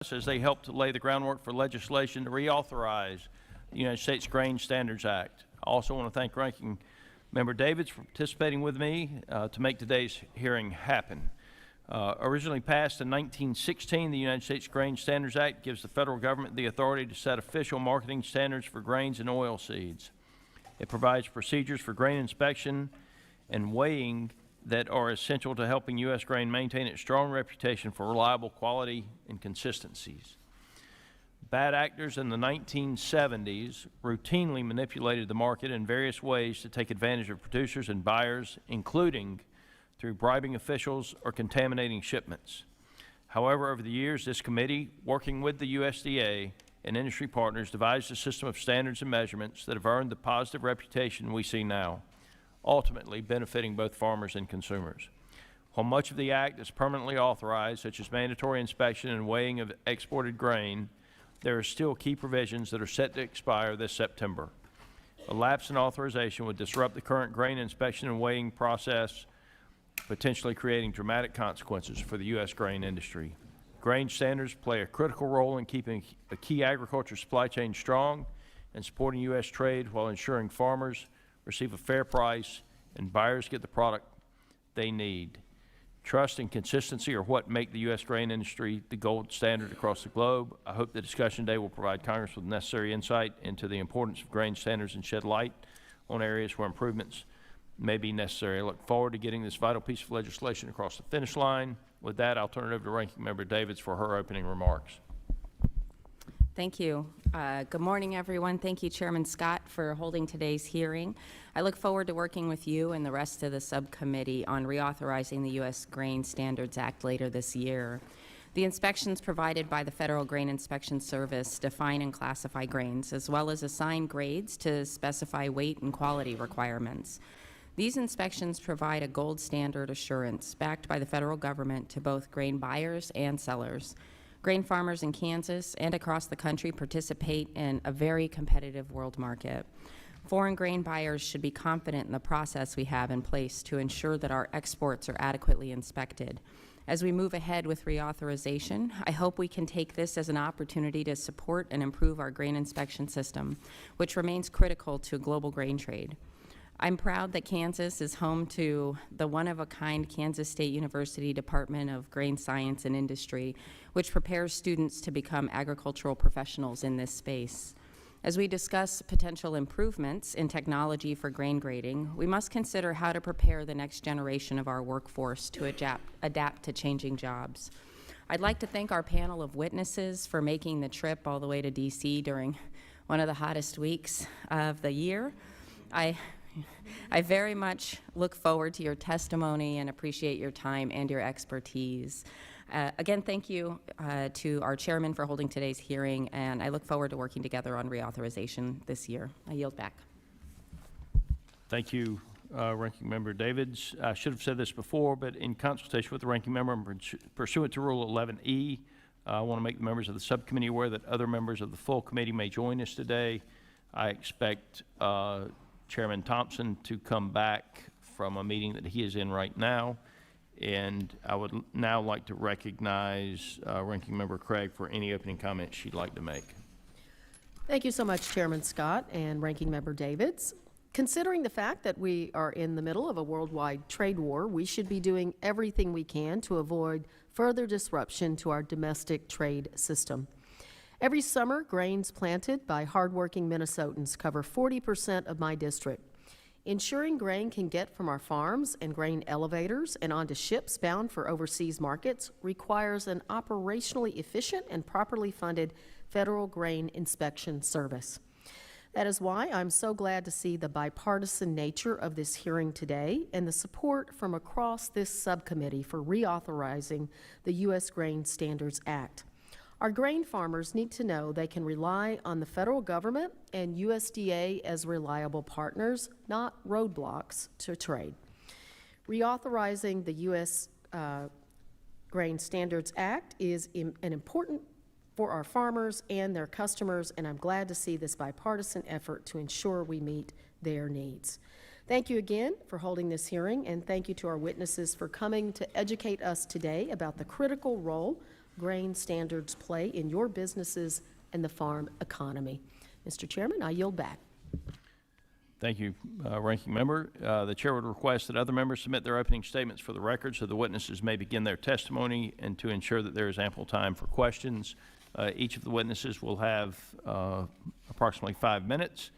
as they help to lay the groundwork for legislation to reauthorize the United States Grain Standards Act. I also want to thank Ranking Member Davids for participating with me to make today's hearing happen. Originally passed in 1916, the United States Grain Standards Act gives the federal government the authority to set official marketing standards for grains and oilseeds. It provides procedures for grain inspection and weighing that are essential to helping U.S. grain maintain its strong reputation for reliable quality and consistencies. Bad actors in the 1970s routinely manipulated the market in various ways to take advantage of producers and buyers, including through bribing officials or contaminating shipments. However, over the years, this committee, working with the USDA and industry partners, devised a system of standards and measurements that have earned the positive reputation we see now, ultimately benefiting both farmers and consumers. While much of the Act is permanently authorized, such as mandatory inspection and weighing of exported grain, there are still key provisions that are set to expire this September. A lapse in authorization would disrupt the current grain inspection and weighing process, potentially creating dramatic consequences for the U.S. grain industry. Grain standards play a critical role in keeping a key agriculture supply chain strong and supporting U.S. trade while ensuring farmers receive a fair price and buyers get the product they need. Trust and consistency are what make the U.S. grain industry the gold standard across the globe. I hope the discussion today will provide Congress with necessary insight into the importance of grain standards and shed light on areas where improvements may be necessary. I look forward to getting this vital piece of legislation across the finish line. With that, I'll turn it over to Ranking Member Davids for her opening remarks. Thank you. Good morning, everyone. Thank you, Chairman Scott, for holding today's hearing. I look forward to working with you and the rest of the subcommittee on reauthorizing the U.S. Grain Standards Act later this year. The inspections provided by the Federal Grain Inspection Service define and classify grains, as well as assign grades to specify weight and quality requirements. These inspections provide a gold standard assurance backed by the federal government to both grain buyers and sellers. Grain farmers in Kansas and across the country participate in a very competitive world market. Foreign grain buyers should be confident in the process we have in place to ensure that our exports are adequately inspected. As we move ahead with reauthorization, I hope we can take this as an opportunity to support and improve our grain inspection system, which remains critical to global grain trade. I'm proud that Kansas is home to the one-of-a-kind Kansas State University Department of Grain Science and Industry, which prepares students to become agricultural professionals in this space. As we discuss potential improvements in technology for grain grading, we must consider how to prepare the next generation of our workforce to adapt to changing jobs. I'd like to thank our panel of witnesses for making the trip all the way to D.C. during one of the hottest weeks of the year. I very much look forward to your testimony and appreciate your time and your expertise. Again, thank you to our chairman for holding today's hearing, and I look forward to working together on reauthorization this year. I yield back. Thank you, Ranking Member Davids. I should have said this before, but in consultation with the Ranking Member and pursuant to Rule 11E, I want to make the members of the subcommittee aware that other members of the full committee may join us today. I expect Chairman Thompson to come back from a meeting that he is in right now, and I would now like to recognize Ranking Member Craig for any opening comments she'd like to make. Thank you so much, Chairman Scott and Ranking Member Davids. Considering the fact that we are in the middle of a worldwide trade war, we should be doing everything we can to avoid further disruption to our domestic trade system. Every summer, grains planted by hardworking Minnesotans cover 40% of my district. Ensuring grain can get from our farms and grain elevators and onto ships bound for overseas markets requires an operationally efficient and properly funded Federal Grain Inspection Service. That is why I'm so glad to see the bipartisan nature of this hearing today and the support from across this subcommittee for reauthorizing the U.S. Grain Standards Act. Our grain farmers need to know they can rely on the federal government and USDA as reliable partners, not roadblocks to trade. Reauthorizing the U.S. Grain Standards Act is an important for our farmers and their customers, and I'm glad to see this bipartisan effort to ensure we meet their needs. Thank you again for holding this hearing, and thank you to our witnesses for coming to educate us today about the critical role grain standards play in your businesses and the farm economy. Mr. Chairman, I yield back. Thank you, Ranking Member. The Chair would request that other members submit their opening statements for the record so the witnesses may begin their testimony, and to ensure that there is ample time for questions. Each of the witnesses will have approximately 5 minutes.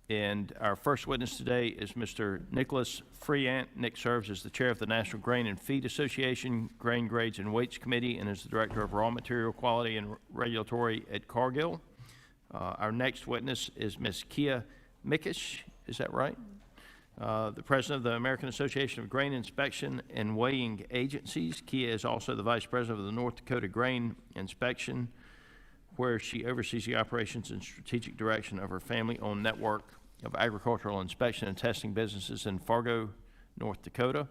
And our first witness today is Mr. Nicholas Friant. Nick serves as the Chair of the National Grain and Feed Association Grain Grades and Weights Committee and is the Director of Raw Material Quality and Regulatory at Cargill. Our next witness is Ms. Kia Mikesh, is that right? The President of the American Association of Grain Inspection and Weighing Agencies. Kia is also the Vice President of the North Dakota Grain Inspection, where she oversees the operations and strategic direction of her family-owned network of agricultural inspection and testing businesses in Fargo, North Dakota.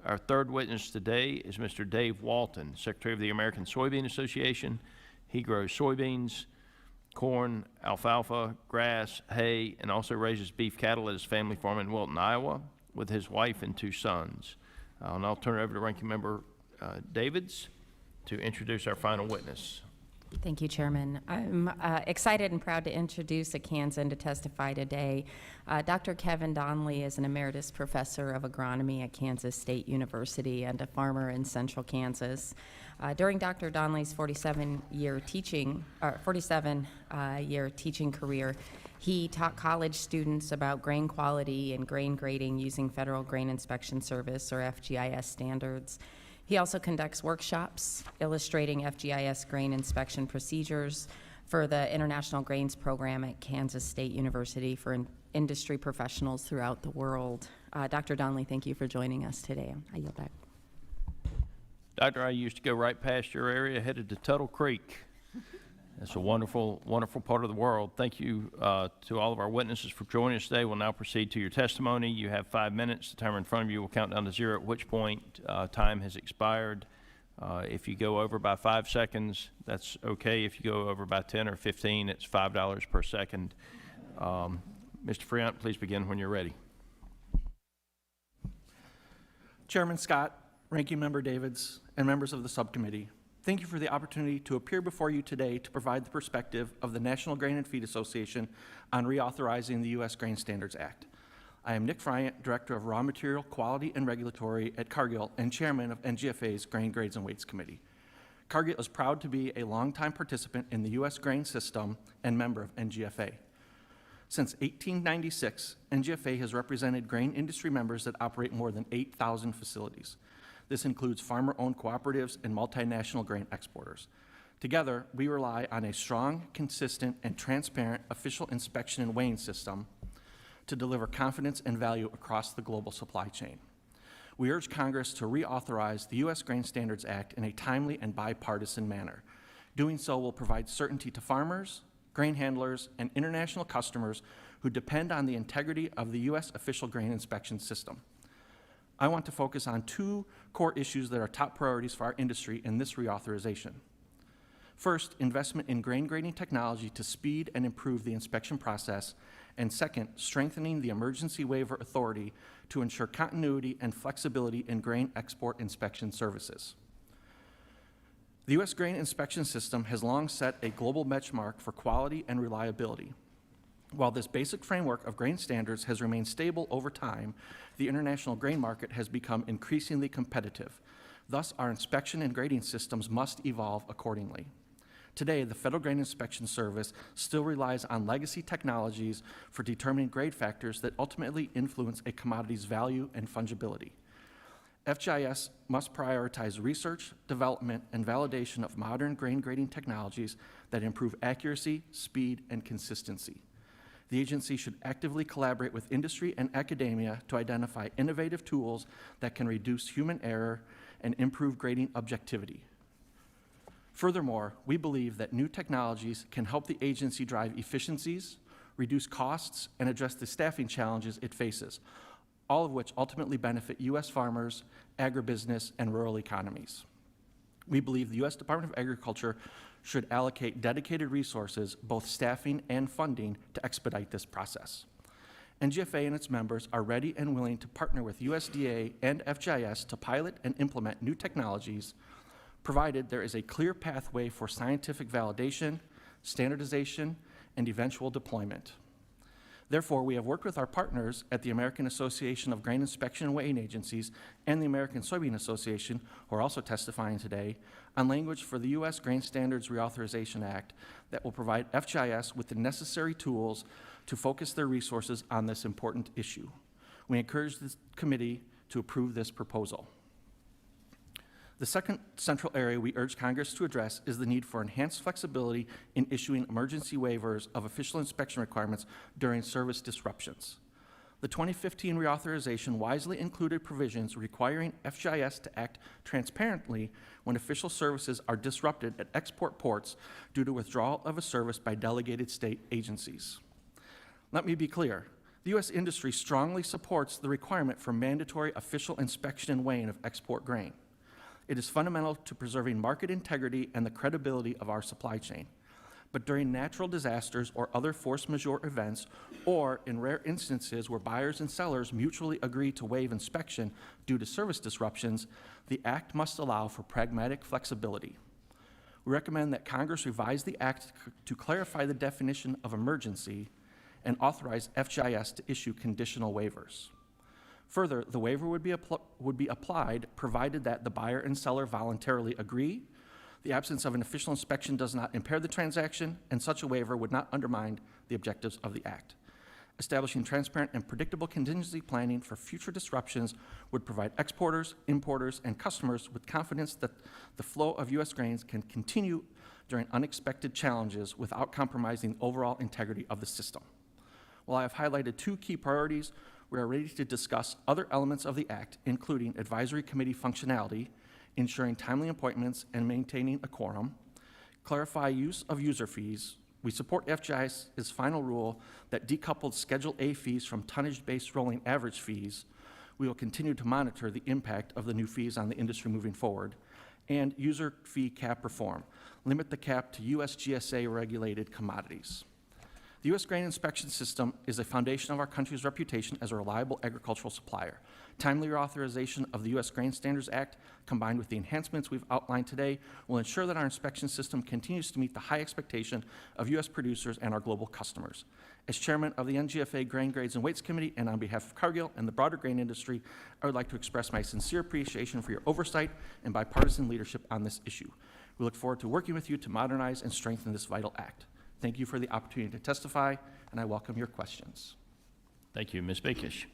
Our third witness today is Mr. Dave Walton, Secretary of the American Soybean Association. He grows soybeans, corn, alfalfa, grass, hay, and also raises beef cattle at his family farm in Walton, Iowa, with his wife and 2 sons. I'll now turn it over to Ranking Member Davids to introduce our final witness. Thank you, Chairman. I'm excited and proud to introduce a Kansan to testify today. Dr. Kevin Donnelly is an emeritus professor of agronomy at Kansas State University and a farmer in central Kansas. During Dr. Donnelly's 47-year teaching career, he taught college students about grain quality and grain grading using Federal Grain Inspection Service, or FGIS, standards. He also conducts workshops illustrating FGIS grain inspection procedures for the International Grains Program at Kansas State University for industry professionals throughout the world. Dr. Donnelly, thank you for joining us today. I yield back. Doctor, I used to go right past your area, headed to Tuttle Creek. It's a wonderful, wonderful part of the world. Thank you to all of our witnesses for joining us today. We'll now proceed to your testimony. You have 5 minutes. The timer in front of you will count down to 0, at which point time has expired. If you go over by 5 seconds, that's okay. If you go over by 10 or 15, it's $5 per second. Mr. Friant, please begin when you're ready. Chairman Scott, Ranking Member Davids, and members of the subcommittee, thank you for the opportunity to appear before you today to provide the perspective of the National Grain and Feed Association on reauthorizing the U.S. Grain Standards Act. I am Nick Friant, Director of Raw Material Quality and Regulatory at Cargill and Chairman of NGFA's Grain Grades and Weights Committee. Cargill is proud to be a longtime participant in the U.S. grain system and member of NGFA. Since 1896, NGFA has represented grain industry members that operate more than 8,000 facilities. This includes farmer-owned cooperatives and multinational grain exporters. Together, we rely on a strong, consistent, and transparent official inspection and weighing system to deliver confidence and value across the global supply chain. We urge Congress to reauthorize the U.S. Grain Standards Act in a timely and bipartisan manner. Doing so will provide certainty to farmers, grain handlers, and international customers who depend on the integrity of the U.S. official grain inspection system. I want to focus on 2 core issues that are top priorities for our industry in this reauthorization. First, investment in grain grading technology to speed and improve the inspection process, and second, strengthening the emergency waiver authority to ensure continuity and flexibility in grain export inspection services. The U.S. grain inspection system has long set a global benchmark for quality and reliability. While this basic framework of grain standards has remained stable over time, the international grain market has become increasingly competitive. Thus, our inspection and grading systems must evolve accordingly. Today, the Federal Grain Inspection Service still relies on legacy technologies for determining grade factors that ultimately influence a commodity's value and fungibility. FGIS must prioritize research, development, and validation of modern grain grading technologies that improve accuracy, speed, and consistency. The agency should actively collaborate with industry and academia to identify innovative tools that can reduce human error and improve grading objectivity. Furthermore, we believe that new technologies can help the agency drive efficiencies, reduce costs, and address the staffing challenges it faces, all of which ultimately benefit U.S. farmers, agribusiness, and rural economies. We believe the U.S. Department of Agriculture should allocate dedicated resources, both staffing and funding, to expedite this process. NGFA and its members are ready and willing to partner with USDA and FGIS to pilot and implement new technologies, provided there is a clear pathway for scientific validation, standardization, and eventual deployment. Therefore, we have worked with our partners at the American Association of Grain Inspection and Weighing Agencies and the American Soybean Association, who are also testifying today, on language for the U.S. Grain Standards Reauthorization Act that will provide FGIS with the necessary tools to focus their resources on this important issue. We encourage this committee to approve this proposal. The second central area we urge Congress to address is the need for enhanced flexibility in issuing emergency waivers of official inspection requirements during service disruptions. The 2015 reauthorization wisely included provisions requiring FGIS to act transparently when official services are disrupted at export ports due to withdrawal of a service by delegated state agencies. Let me be clear. The U.S. industry strongly supports the requirement for mandatory official inspection and weighing of export grain. It is fundamental to preserving market integrity and the credibility of our supply chain. But during natural disasters or other force majeure events, or in rare instances where buyers and sellers mutually agree to waive inspection due to service disruptions, the Act must allow for pragmatic flexibility. We recommend that Congress revise the Act to clarify the definition of emergency and authorize FGIS to issue conditional waivers. Further, the waiver would be applied provided that the buyer and seller voluntarily agree, the absence of an official inspection does not impair the transaction, and such a waiver would not undermine the objectives of the Act. Establishing transparent and predictable contingency planning for future disruptions would provide exporters, importers, and customers with confidence that the flow of U.S. grains can continue during unexpected challenges without compromising the overall integrity of the system. While I have highlighted two key priorities, we are ready to discuss other elements of the Act, including advisory committee functionality, ensuring timely appointments and maintaining a quorum, clarify use of user fees. We support FGIS's final rule that decoupled Schedule A fees from tonnage-based rolling average fees. We will continue to monitor the impact of the new fees on the industry moving forward, and user fee cap reform. Limit the cap to U.S. GSA-regulated commodities. The U.S. grain inspection system is a foundation of our country's reputation as a reliable agricultural supplier. Timely reauthorization of the U.S. Grain Standards Act, combined with the enhancements we've outlined today, will ensure that our inspection system continues to meet the high expectation of U.S. producers and our global customers. As chairman of the NGFA Grain Grades and Weights Committee, and on behalf of Cargill and the broader grain industry, I would like to express my sincere appreciation for your oversight and bipartisan leadership on this issue. We look forward to working with you to modernize and strengthen this vital act. Thank you for the opportunity to testify, and I welcome your questions. Thank you. Ms. Mikesh.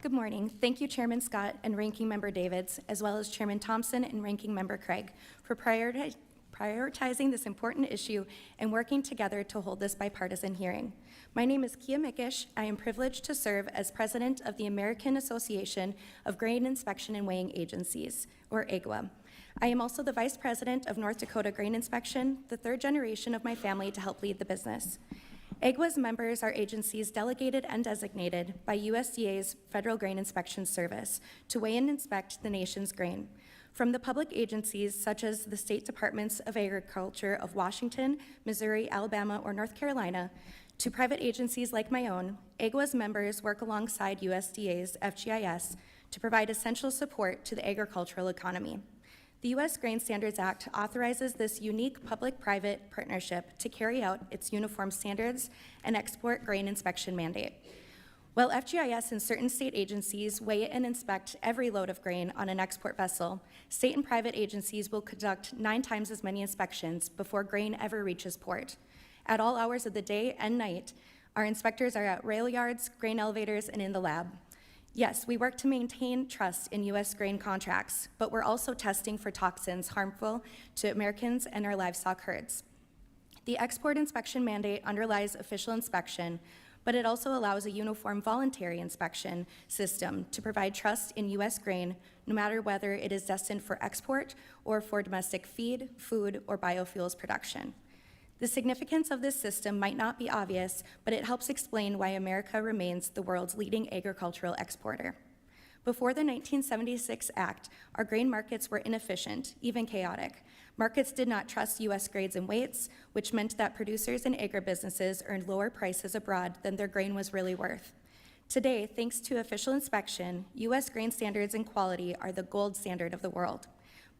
Good morning. Thank you, Chairman Scott and Ranking Member Davids, as well as Chairman Thompson and Ranking Member Craig, for prioritizing this important issue and working together to hold this bipartisan hearing. My name is Kia Mikesh. I am privileged to serve as president of the American Association of Grain Inspection and Weighing Agencies, or AGWA. I am also the vice president of North Dakota Grain Inspection, the third generation of my family to help lead the business. AGWA's members are agencies delegated and designated by USDA's Federal Grain Inspection Service to weigh and inspect the nation's grain. From the public agencies such as the State Departments of Agriculture of Washington, Missouri, Alabama, or North Carolina, to private agencies like my own, AGWA's members work alongside USDA's FGIS to provide essential support to the agricultural economy. The U.S. Grain Standards Act authorizes this unique public-private partnership to carry out its uniform standards and export grain inspection mandate. While FGIS and certain state agencies weigh and inspect every load of grain on an export vessel, state and private agencies will conduct 9 times as many inspections before grain ever reaches port. At all hours of the day and night, our inspectors are at rail yards, grain elevators, and in the lab. Yes, we work to maintain trust in U.S. grain contracts, but we're also testing for toxins harmful to Americans and our livestock herds. The export inspection mandate underlies official inspection, but it also allows a uniform voluntary inspection system to provide trust in U.S. grain, no matter whether it is destined for export or for domestic feed, food, or biofuels production. The significance of this system might not be obvious, but it helps explain why America remains the world's leading agricultural exporter. Before the 1976 Act, our grain markets were inefficient, even chaotic. Markets did not trust U.S. grades and weights, which meant that producers and agribusinesses earned lower prices abroad than their grain was really worth. Today, thanks to official inspection, U.S. grain standards and quality are the gold standard of the world.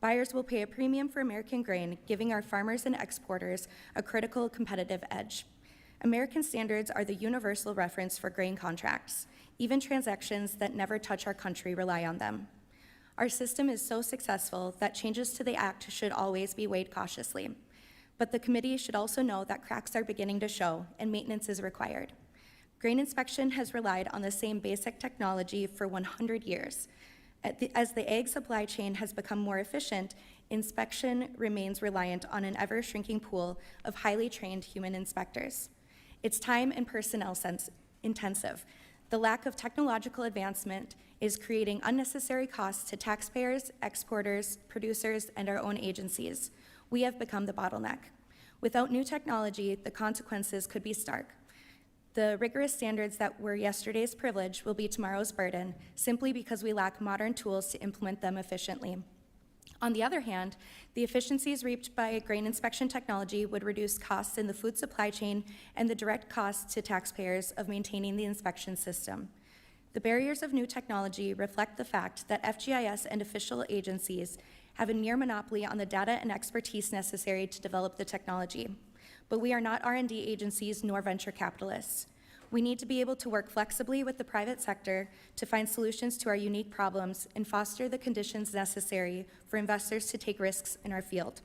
Buyers will pay a premium for American grain, giving our farmers and exporters a critical competitive edge. American standards are the universal reference for grain contracts. Even transactions that never touch our country rely on them. Our system is so successful that changes to the Act should always be weighed cautiously. But the committee should also know that cracks are beginning to show and maintenance is required. Grain inspection has relied on the same basic technology for 100 years. As the ag supply chain has become more efficient, inspection remains reliant on an ever-shrinking pool of highly trained human inspectors. It's time and personnel intensive. The lack of technological advancement is creating unnecessary costs to taxpayers, exporters, producers, and our own agencies. We have become the bottleneck. Without new technology, the consequences could be stark. The rigorous standards that were yesterday's privilege will be tomorrow's burden, simply because we lack modern tools to implement them efficiently. On the other hand, the efficiencies reaped by grain inspection technology would reduce costs in the food supply chain and the direct costs to taxpayers of maintaining the inspection system. The barriers of new technology reflect the fact that FGIS and official agencies have a near monopoly on the data and expertise necessary to develop the technology. But we are not R&D agencies nor venture capitalists. We need to be able to work flexibly with the private sector to find solutions to our unique problems and foster the conditions necessary for investors to take risks in our field.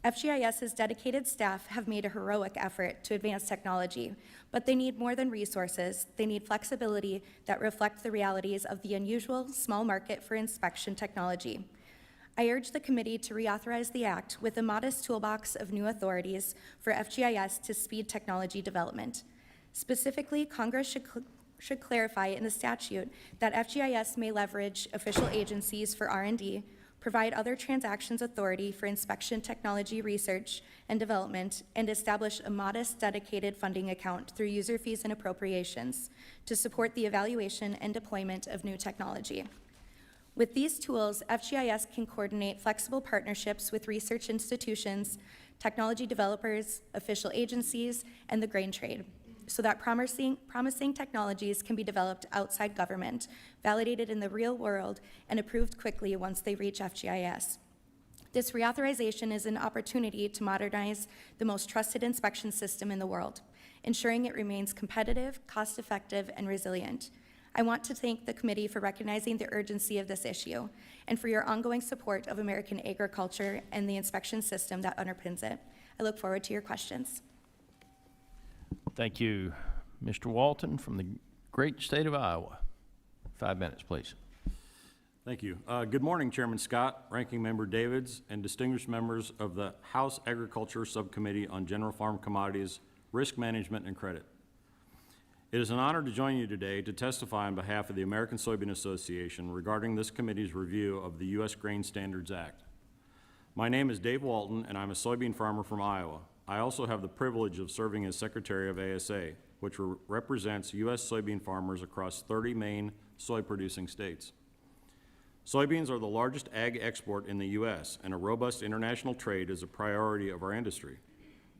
FGIS's dedicated staff have made a heroic effort to advance technology, but they need more than resources. They need flexibility that reflect the realities of the unusual small market for inspection technology. I urge the committee to reauthorize the Act with a modest toolbox of new authorities for FGIS to speed technology development. Specifically, Congress should clarify in the statute that FGIS may leverage official agencies for R&D, provide other transactions authority for inspection technology research and development, and establish a modest dedicated funding account through user fees and appropriations to support the evaluation and deployment of new technology. With these tools, FGIS can coordinate flexible partnerships with research institutions, technology developers, official agencies, and the grain trade, so that promising technologies can be developed outside government, validated in the real world, and approved quickly once they reach FGIS. This reauthorization is an opportunity to modernize the most trusted inspection system in the world, ensuring it remains competitive, cost-effective, and resilient. I want to thank the committee for recognizing the urgency of this issue and for your ongoing support of American agriculture and the inspection system that underpins it. I look forward to your questions. Thank you. Mr. Walton from the great state of Iowa. 5 minutes, please. Thank you. Good morning, Chairman Scott, Ranking Member Davids, and distinguished members of the House Agriculture Subcommittee on General Farm Commodities, Risk Management, and Credit. It is an honor to join you today to testify on behalf of the American Soybean Association regarding this committee's review of the U.S. Grain Standards Act. My name is Dave Walton, and I'm a soybean farmer from Iowa. I also have the privilege of serving as Secretary of ASA, which represents U.S. soybean farmers across 30 main soy-producing states. Soybeans are the largest ag export in the U.S., and a robust international trade is a priority of our industry.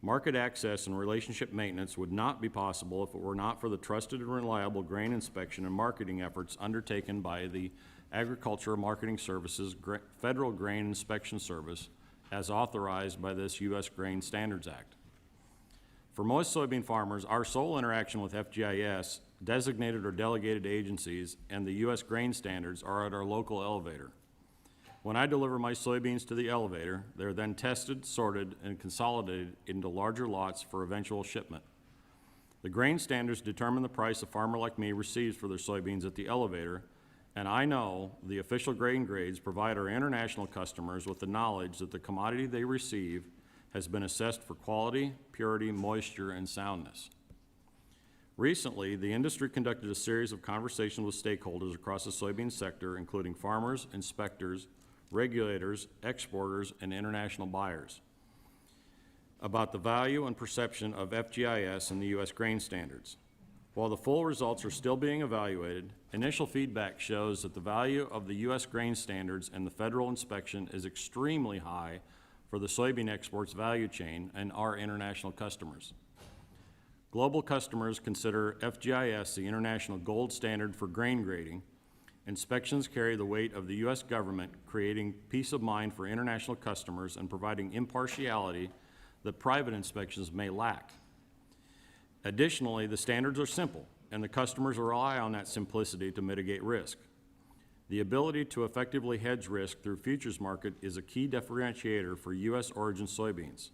Market access and relationship maintenance would not be possible if it were not for the trusted and reliable grain inspection and marketing efforts undertaken by the Agricultural Marketing Services Federal Grain Inspection Service, as authorized by this U.S. Grain Standards Act. For most soybean farmers, our sole interaction with FGIS, designated or delegated agencies, and the U.S. grain standards are at our local elevator. When I deliver my soybeans to the elevator, they're then tested, sorted, and consolidated into larger lots for eventual shipment. The grain standards determine the price a farmer like me receives for their soybeans at the elevator, and I know the official grain grades provide our international customers with the knowledge that the commodity they receive has been assessed for quality, purity, moisture, and soundness. Recently, the industry conducted a series of conversations with stakeholders across the soybean sector, including farmers, inspectors, regulators, exporters, and international buyers, about the value and perception of FGIS and the U.S. grain standards. While the full results are still being evaluated, initial feedback shows that the value of the U.S. grain standards and the federal inspection is extremely high for the soybean exports value chain and our international customers. Global customers consider FGIS the international gold standard for grain grading. Inspections carry the weight of the U.S. government, creating peace of mind for international customers and providing impartiality that private inspections may lack. Additionally, the standards are simple, and the customers rely on that simplicity to mitigate risk. The ability to effectively hedge risk through futures market is a key differentiator for U.S. origin soybeans.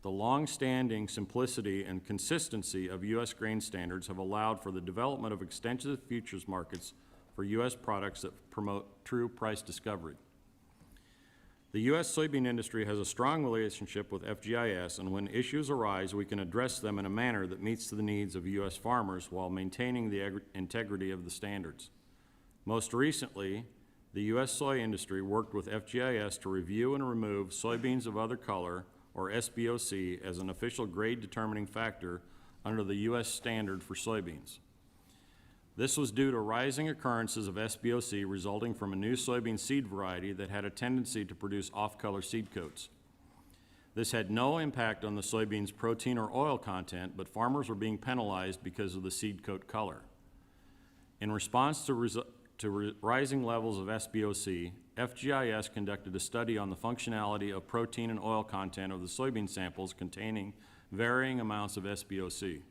The long-standing simplicity and consistency of U.S. grain standards have allowed for the development of extensive futures markets for U.S. products that promote true price discovery. The U.S. soybean industry has a strong relationship with FGIS, and when issues arise, we can address them in a manner that meets the needs of U.S. farmers while maintaining the integrity of the standards. Most recently, the U.S. soy industry worked with FGIS to review and remove soybeans of other color, or SBOC, as an official grade determining factor under the U.S. standard for soybeans. This was due to rising occurrences of SBOC resulting from a new soybean seed variety that had a tendency to produce off-color seed coats. This had no impact on the soybean's protein or oil content, but farmers were being penalized because of the seed coat color. In response to rising levels of SBOC, FGIS conducted a study on the functionality of protein and oil content of the soybean samples containing varying amounts of SBOC.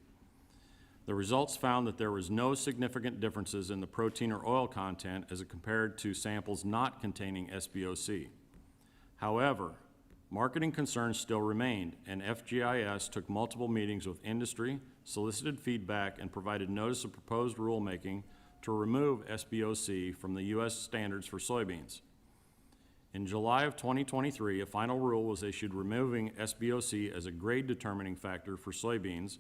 The results found that there was no significant differences in the protein or oil content as compared to samples not containing SBOC. However, marketing concerns still remained, and FGIS took multiple meetings with industry, solicited feedback, and provided notice of proposed rulemaking to remove SBOC from the U.S. standards for soybeans. In July of 2023, a final rule was issued removing SBOC as a grade determining factor for soybeans,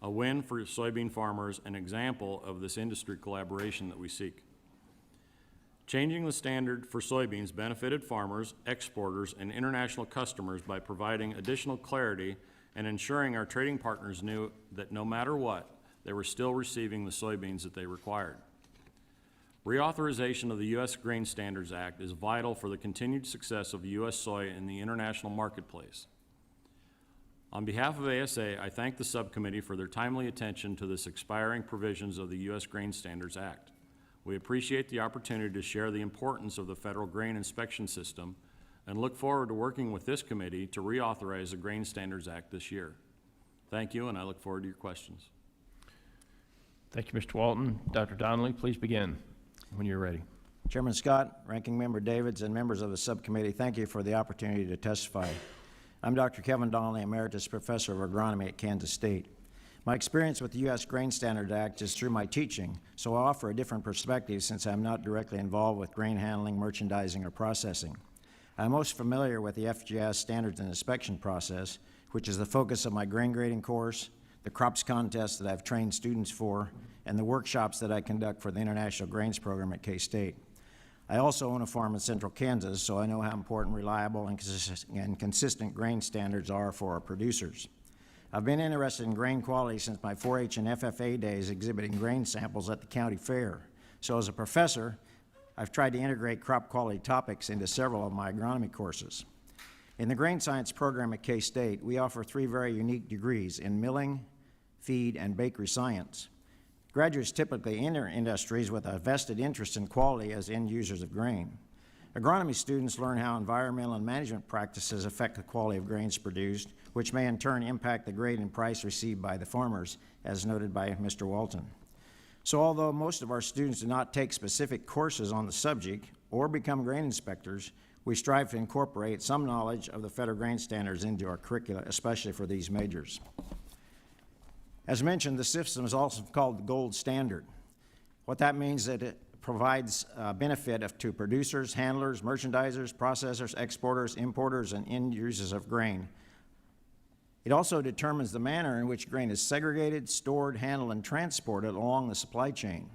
a win for soybean farmers, an example of this industry collaboration that we seek. Changing the standard for soybeans benefited farmers, exporters, and international customers by providing additional clarity and ensuring our trading partners knew that no matter what, they were still receiving the soybeans that they required. Reauthorization of the U.S. Grain Standards Act is vital for the continued success of U.S. soy in the international marketplace. On behalf of ASA, I thank the subcommittee for their timely attention to this expiring provisions of the U.S. Grain Standards Act. We appreciate the opportunity to share the importance of the federal grain inspection system and look forward to working with this committee to reauthorize the Grain Standards Act this year. Thank you, and I look forward to your questions. Thank you, Mr. Walton. Dr. Donnelly, please begin when you're ready. Chairman Scott, Ranking Member Davids, and members of the subcommittee, thank you for the opportunity to testify. I'm Dr. Kevin Donnelly, Emeritus Professor of Agronomy at Kansas State. My experience with the U.S. Grain Standards Act is through my teaching, so I offer a different perspective since I'm not directly involved with grain handling, merchandising, or processing. I'm most familiar with the FGIS standards and inspection process, which is the focus of my grain grading course, the crops contest that I've trained students for, and the workshops that I conduct for the International Grains Program at K-State. I also own a farm in central Kansas, so I know how important reliable and consistent grain standards are for our producers. I've been interested in grain quality since my 4-H and FFA days exhibiting grain samples at the county fair. So as a professor, I've tried to integrate crop quality topics into several of my agronomy courses. In the grain science program at K-State, we offer 3 very unique degrees in milling, feed, and bakery science. Graduates typically enter industries with a vested interest in quality as end users of grain. Agronomy students learn how environmental and management practices affect the quality of grains produced, which may in turn impact the grade and price received by the farmers, as noted by Mr. Walton. So although most of our students do not take specific courses on the subject or become grain inspectors, we strive to incorporate some knowledge of the federal grain standards into our curricula, especially for these majors. As mentioned, the system is also called the gold standard. What that means is that it provides benefit to producers, handlers, merchandisers, processors, exporters, importers, and end users of grain. It also determines the manner in which grain is segregated, stored, handled, and transported along the supply chain.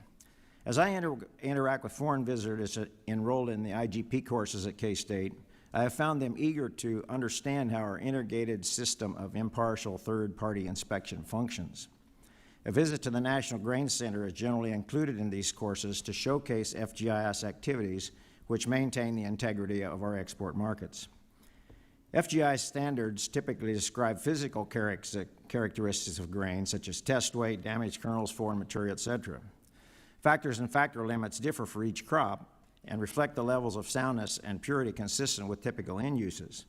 As I interact with foreign visitors enrolled in the IGP courses at K-State, I have found them eager to understand how our integrated system of impartial third-party inspection functions. A visit to the National Grain Center is generally included in these courses to showcase FGIS activities which maintain the integrity of our export markets. FGI standards typically describe physical characteristics of grain, such as test weight, damaged kernels, foreign material, etc. Factors and factor limits differ for each crop and reflect the levels of soundness and purity consistent with typical end uses.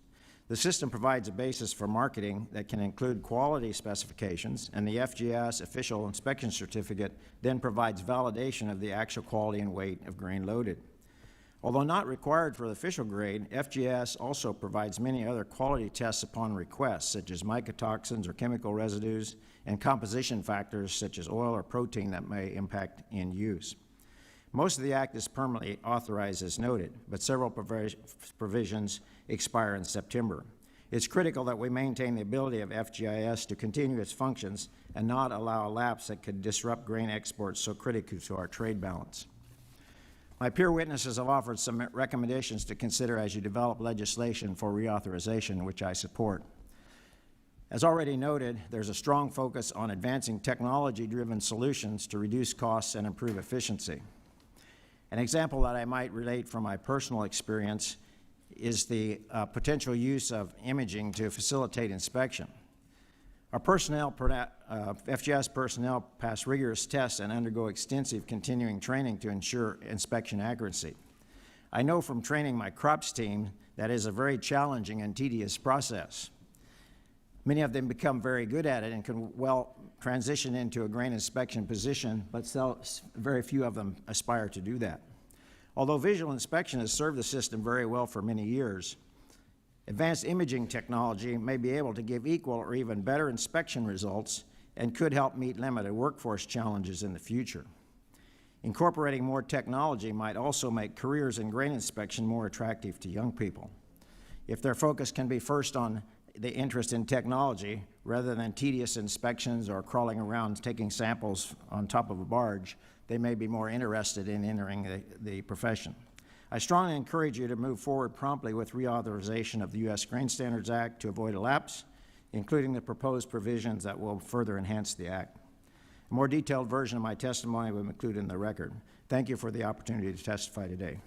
The system provides a basis for marketing that can include quality specifications, and the FGS official inspection certificate then provides validation of the actual quality and weight of grain loaded. Although not required for the official grade, FGS also provides many other quality tests upon request, such as mycotoxins or chemical residues, and composition factors such as oil or protein that may impact end use. Most of the Act is permanently authorized as noted, but several provisions expire in September. It's critical that we maintain the ability of FGIS to continue its functions and not allow a lapse that could disrupt grain exports so critical to our trade balance. My peer witnesses have offered some recommendations to consider as you develop legislation for reauthorization, which I support. As already noted, there's a strong focus on advancing technology-driven solutions to reduce costs and improve efficiency. An example that I might relate from my personal experience is the potential use of imaging to facilitate inspection. Our personnel, FGS personnel pass rigorous tests and undergo extensive continuing training to ensure inspection accuracy. I know from training my crops team that is a very challenging and tedious process. Many of them become very good at it and can well transition into a grain inspection position, but very few of them aspire to do that. Although visual inspection has served the system very well for many years, advanced imaging technology may be able to give equal or even better inspection results and could help meet limited workforce challenges in the future. Incorporating more technology might also make careers in grain inspection more attractive to young people. If their focus can be first on the interest in technology rather than tedious inspections or crawling around taking samples on top of a barge, they may be more interested in entering the profession. I strongly encourage you to move forward promptly with reauthorization of the U.S. Grain Standards Act to avoid a lapse, including the proposed provisions that will further enhance the Act. A more detailed version of my testimony will be included in the record. Thank you for the opportunity to testify today.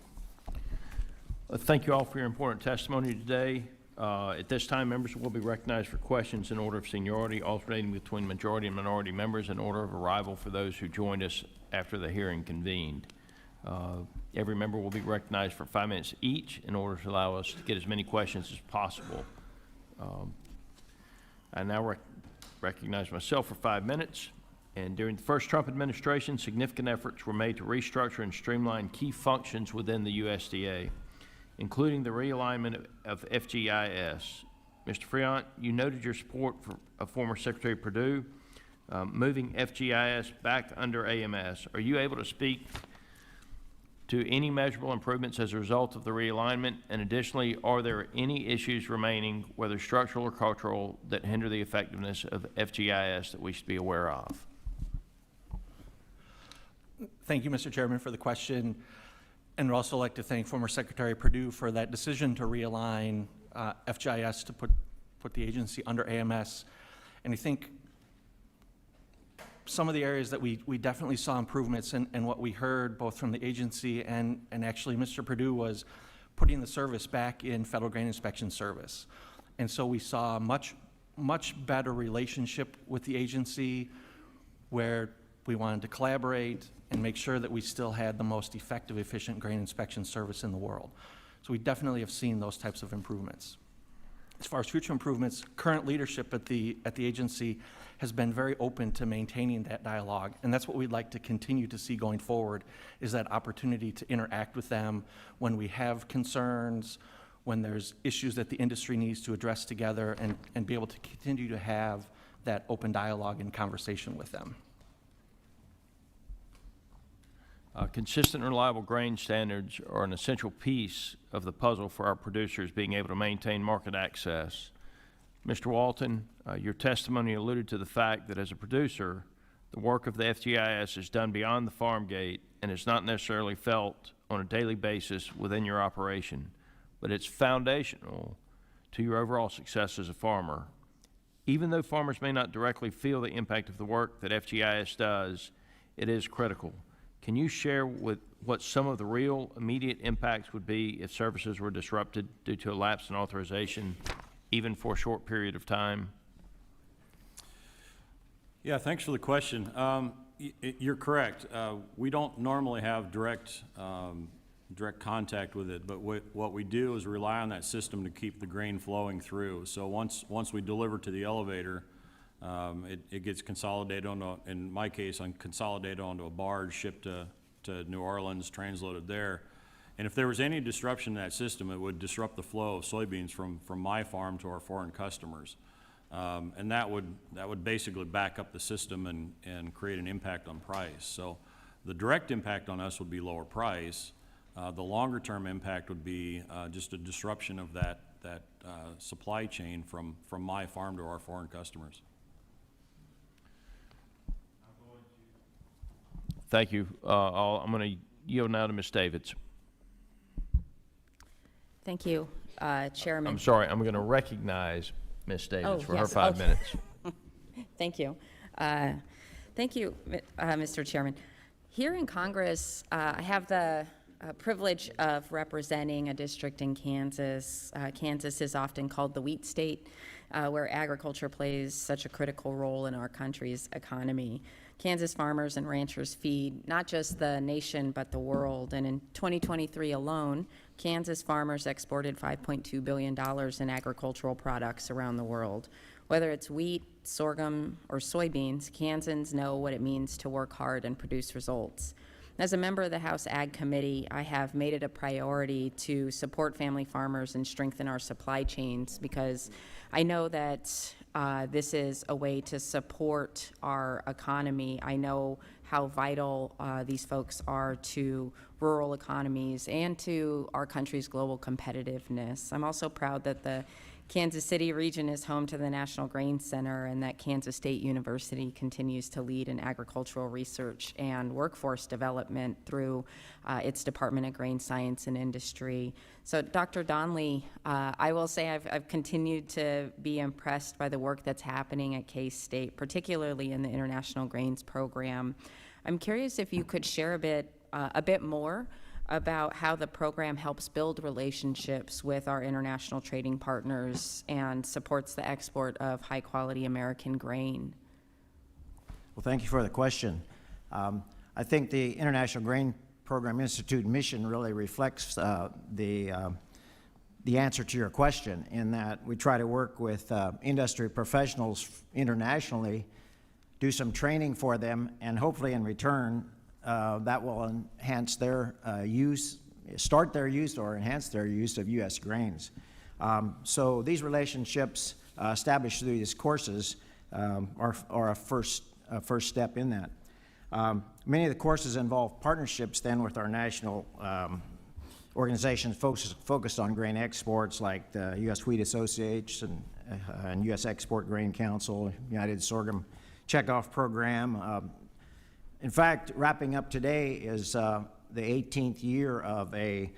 Thank you all for your important testimony today. At this time, members will be recognized for questions in order of seniority, alternating between majority and minority members in order of arrival for those who joined us after the hearing convened. Every member will be recognized for 5 minutes each in order to allow us to get as many questions as possible. I now recognize myself for 5 minutes. And during the first Trump administration, significant efforts were made to restructure and streamline key functions within the USDA, including the realignment of FGIS. Mr. Friant, you noted your support for former Secretary Perdue moving FGIS back under AMS. Are you able to speak to any measurable improvements as a result of the realignment? And additionally, are there any issues remaining, whether structural or cultural, that hinder the effectiveness of FGIS that we should be aware of? Thank you, Mr. Chairman, for the question. And I'd also like to thank former Secretary Perdue for that decision to realign FGIS to put the agency under AMS. And I think some of the areas that we definitely saw improvements and what we heard both from the agency and actually Mr. Perdue was putting the service back in Federal Grain Inspection Service. And so we saw a much better relationship with the agency where we wanted to collaborate and make sure that we still had the most effective, efficient grain inspection service in the world. So we definitely have seen those types of improvements. As far as future improvements, current leadership at the agency has been very open to maintaining that dialogue, and that's what we'd like to continue to see going forward, is that opportunity to interact with them when we have concerns, when there's issues that the industry needs to address together, and be able to continue to have that open dialogue and conversation with them. Consistent and reliable grain standards are an essential piece of the puzzle for our producers being able to maintain market access. Mr. Walton, your testimony alluded to the fact that as a producer, the work of the FGIS is done beyond the farm gate and is not necessarily felt on a daily basis within your operation, but it's foundational to your overall success as a farmer. Even though farmers may not directly feel the impact of the work that FGIS does, it is critical. Can you share what some of the real immediate impacts would be if services were disrupted due to a lapse in authorization even for a short period of time? Yeah, thanks for the question. You're correct. We don't normally have direct contact with it, but what we do is rely on that system to keep the grain flowing through. So once we deliver to the elevator, it gets consolidated in my case, consolidated onto a barge, shipped to New Orleans, transloaded there. And if there was any disruption in that system, it would disrupt the flow of soybeans from my farm to our foreign customers. And that would basically back up the system and create an impact on price. So the direct impact on us would be lower price. The longer term impact would be just a disruption of that supply chain from my farm to our foreign customers. Thank you. I'm going to yield now to Ms. Davids. Thank you, Chairman. I'm sorry, I'm going to recognize Ms. Davids for her yes, 5 okay. minutes. Thank you. Thank you, Mr. Chairman. Here in Congress, I have the privilege of representing a district in Kansas. Kansas is often called the wheat state, where agriculture plays such a critical role in our country's economy. Kansas farmers and ranchers feed not just the nation, but the world. And in 2023 alone, Kansas farmers exported $5.2 billion in agricultural products around the world. Whether it's wheat, sorghum, or soybeans, Kansans know what it means to work hard and produce results. As a member of the House Ag Committee, I have made it a priority to support family farmers and strengthen our supply chains because I know that this is a way to support our economy. I know how vital these folks are to rural economies and to our country's global competitiveness. I'm also proud that the Kansas City region is home to the National Grain Center and that Kansas State University continues to lead in agricultural research and workforce development through its Department of Grain Science and Industry. So Dr. Donnelly, I will say I've continued to be impressed by the work that's happening at K-State, particularly in the International Grains Program. I'm curious if you could share a bit more about how the program helps build relationships with our international trading partners and supports the export of high-quality American grain. Well, thank you for the question. I think the International Grain Program Institute mission really reflects the answer to your question in that we try to work with industry professionals internationally, do some training for them, and hopefully in return that will enhance their start their use or enhance their use of U.S. grains. So these relationships established through these courses are a first step in that. Many of the courses involve partnerships then with our national organizations focused on grain exports like the U.S. Wheat Association and U.S. Export Grain Council, United Sorghum Checkoff Program. In fact, wrapping up today is the 18th year of a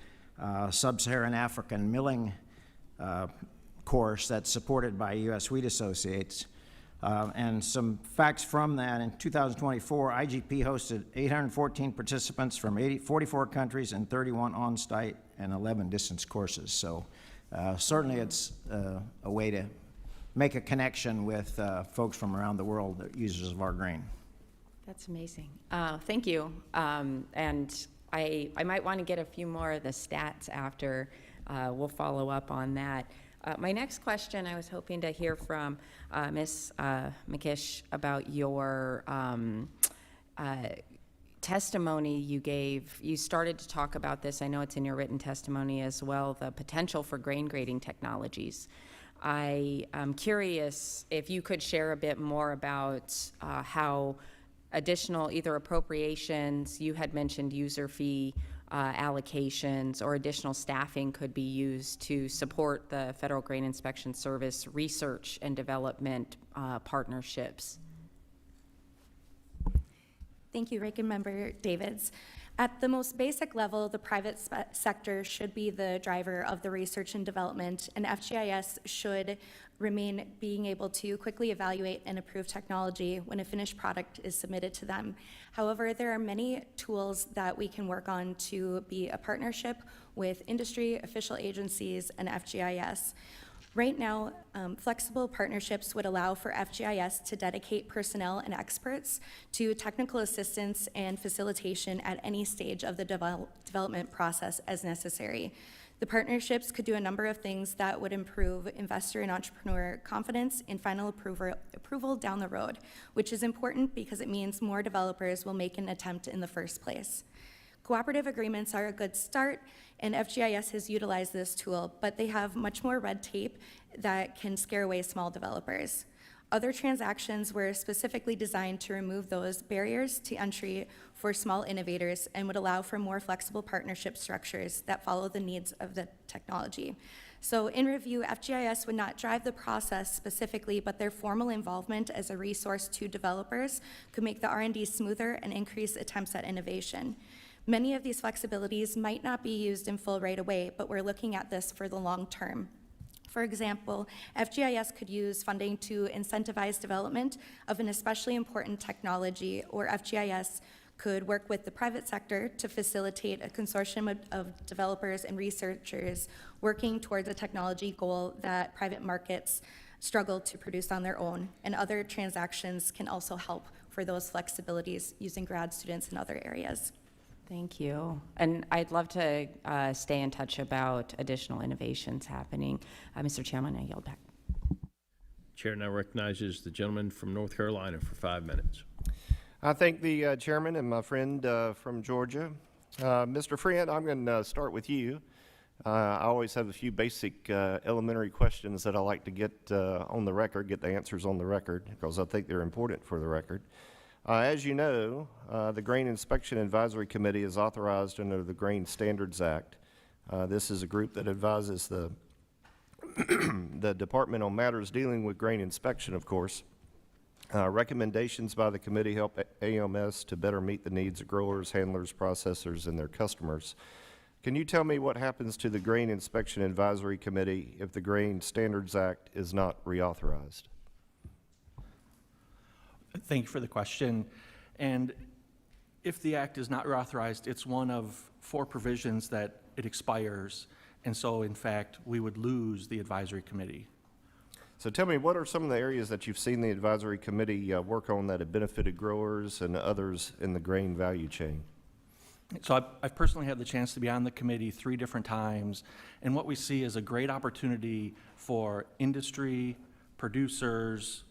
sub-Saharan African milling course that's supported by U.S. Wheat Associates. And some facts from that, in 2024, IGP hosted 814 participants from 44 countries and 31 on-site and 11 distance courses. So certainly it's a way to make a connection with folks from around the world that are users of our grain. That's amazing. Thank you. And I might want to get a few more of the stats after. We'll follow up on that. My next question, I was hoping to hear from Ms. Mikesh about your testimony you gave. You started to talk about this. I know it's in your written testimony as well, the potential for grain grading technologies. I am curious if you could share a bit more about how additional either appropriations, you had mentioned user fee allocations, or additional staffing could be used to support the Federal Grain Inspection Service research and development partnerships. Thank you, Ranking Member Davids. At the most basic level, the private sector should be the driver of the research and development, and FGIS should remain being able to quickly evaluate and approve technology when a finished product is submitted to them. However, there are many tools that we can work on to be a partnership with industry, official agencies, and FGIS. Right now, flexible partnerships would allow for FGIS to dedicate personnel and experts to technical assistance and facilitation at any stage of the development process as necessary. The partnerships could do a number of things that would improve investor and entrepreneur confidence and final approval down the road, which is important because it means more developers will make an attempt in the first place. Cooperative agreements are a good start, and FGIS has utilized this tool, but they have much more red tape that can scare away small developers. Other transactions were specifically designed to remove those barriers to entry for small innovators and would allow for more flexible partnership structures that follow the needs of the technology. So in review, FGIS would not drive the process specifically, but their formal involvement as a resource to developers could make the R&D smoother and increase attempts at innovation. Many of these flexibilities might not be used in full right away, but we're looking at this for the long term. For example, FGIS could use funding to incentivize development of an especially important technology, or FGIS could work with the private sector to facilitate a consortium of developers and researchers working towards a technology goal that private markets struggle to produce on their own, and other transactions can also help for those flexibilities using grad students in other areas. Thank you. And I'd love to stay in touch about additional innovations happening. Mr. Chairman, I yield back. Chair now recognizes the gentleman from North Carolina for 5 minutes. I thank the chairman and my friend from Georgia. Mr. Friant, I'm going to start with you. I always have a few basic elementary questions that I like to get on the record, get the answers on the record, because I think they're important for the record. As you know, the Grain Inspection Advisory Committee is authorized under the Grain Standards Act. This is a group that advises the the department on matters dealing with grain inspection, of course. Recommendations by the committee help AMS to better meet the needs of growers, handlers, processors, and their customers. Can you tell me what happens to the Grain Inspection Advisory Committee if the Grain Standards Act is not reauthorized? Thank you for the question. And if the act is not reauthorized, it's one of 4 provisions that it expires. And so, in fact, we would lose the advisory committee. So tell me, what are some of the areas that you've seen the advisory committee work on that have benefited growers and others in the grain value chain? So I've personally had the chance to be on the committee 3 different times, and what we see is a great opportunity for industry, producers,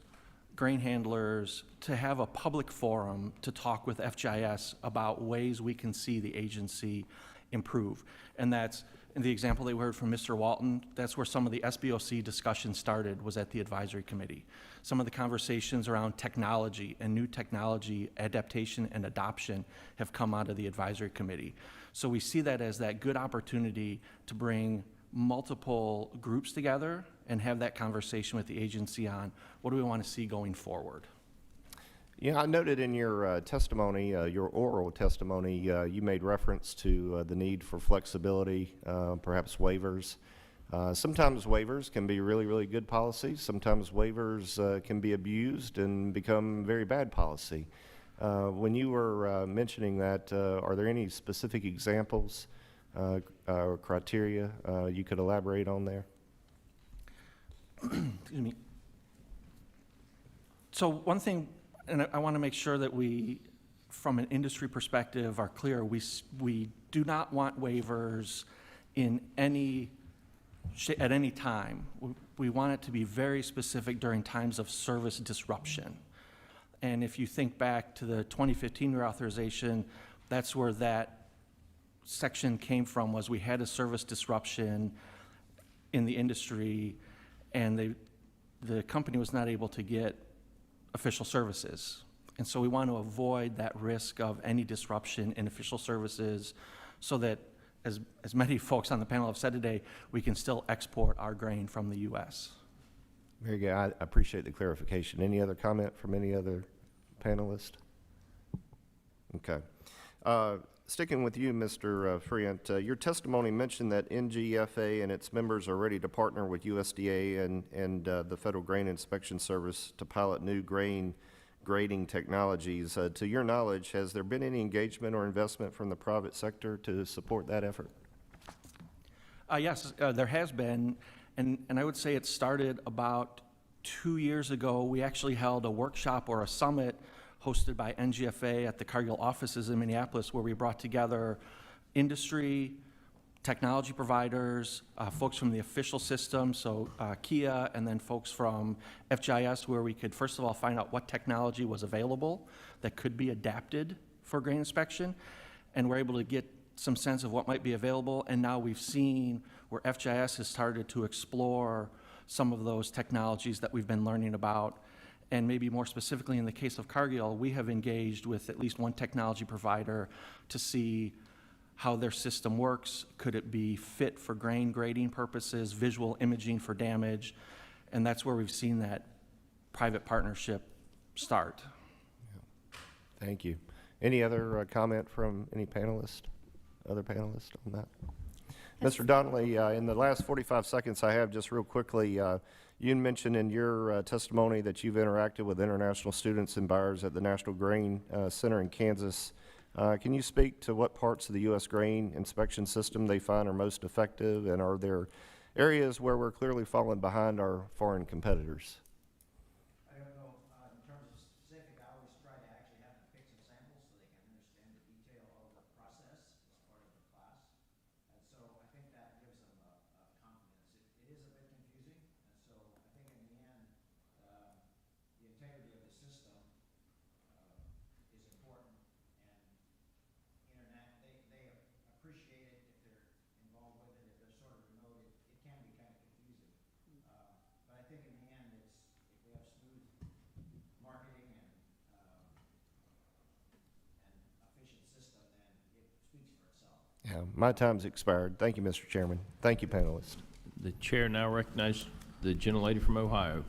grain handlers to have a public forum to talk with FGIS about ways we can see the agency improve. And that's, in the example that we heard from Mr. Walton, that's where some of the SBOC discussion started, was at the advisory committee. Some of the conversations around technology and new technology adaptation and adoption have come out of the advisory committee. So we see that as that good opportunity to bring multiple groups together and have that conversation with the agency on what do we want to see going forward. Yeah, I noted in your testimony, your oral testimony, you made reference to the need for flexibility, perhaps waivers. Sometimes waivers can be really, really good policy. Sometimes waivers can be abused and become very bad policy. When you were mentioning that, are there any specific examples or criteria you could elaborate on there? Excuse me. So one thing, and I want to make sure that we, from an industry perspective, are clear. We do not want waivers in at any time. We want it to be very specific during times of service disruption. And if you think back to the 2015 reauthorization, that's where that section came from, was we had a service disruption in the industry, and the company was not able to get official services. And so we want to avoid that risk of any disruption in official services so that, as many folks on the panel have said today, we can still export our grain from the U.S. Very good. I appreciate the clarification. Any other comment from any other panelist? Okay. Sticking with you, Mr. Friant, your testimony mentioned that NGFA and its members are ready to partner with USDA and the Federal Grain Inspection Service to pilot new grain grading technologies. To your knowledge, has there been any engagement or investment from the private sector to support that effort? Yes, there has been, And I would say it started about 2 years ago. We actually held a workshop or a summit hosted by NGFA at the Cargill offices in Minneapolis, where we brought together industry, technology providers, folks from the official system, so Kia, and then folks from FGIS, where we could first of all find out what technology was available that could be adapted for grain inspection, and we're able to get some sense of what might be available. And now we've seen where FGIS has started to explore some of those technologies that we've been learning about. And maybe more specifically in the case of Cargill, we have engaged with at least one technology provider to see how their system works. Could it be fit for grain grading purposes, visual imaging for damage? And that's where we've seen that private partnership start. Thank you. Any other comment from any panelist, other panelists on that? Mr. Donnelly, in the last 45 seconds I have, just real quickly, you mentioned in your testimony that you've interacted with international students and buyers at the National Grain Center in Kansas. Can you speak to what parts of the U.S. grain inspection system they find are most effective, and are there areas where we're clearly falling behind our foreign competitors? I don't know, in terms of specific, I always try to actually have them pick some samples so they can understand the detail of the process as part of the class. And so I think that gives them a confidence. It is a bit confusing, and so I think in the end, the integrity of the system is important, and they appreciate it if they're involved with it. If they're sort of remote, it can be kind of confusing. But I think in the end, if we have smooth marketing and efficient system, then it speaks for itself. Yeah, my time's expired. Thank you, Mr. Chairman. Thank you, panelists. The chair now recognizes the gentlelady from Ohio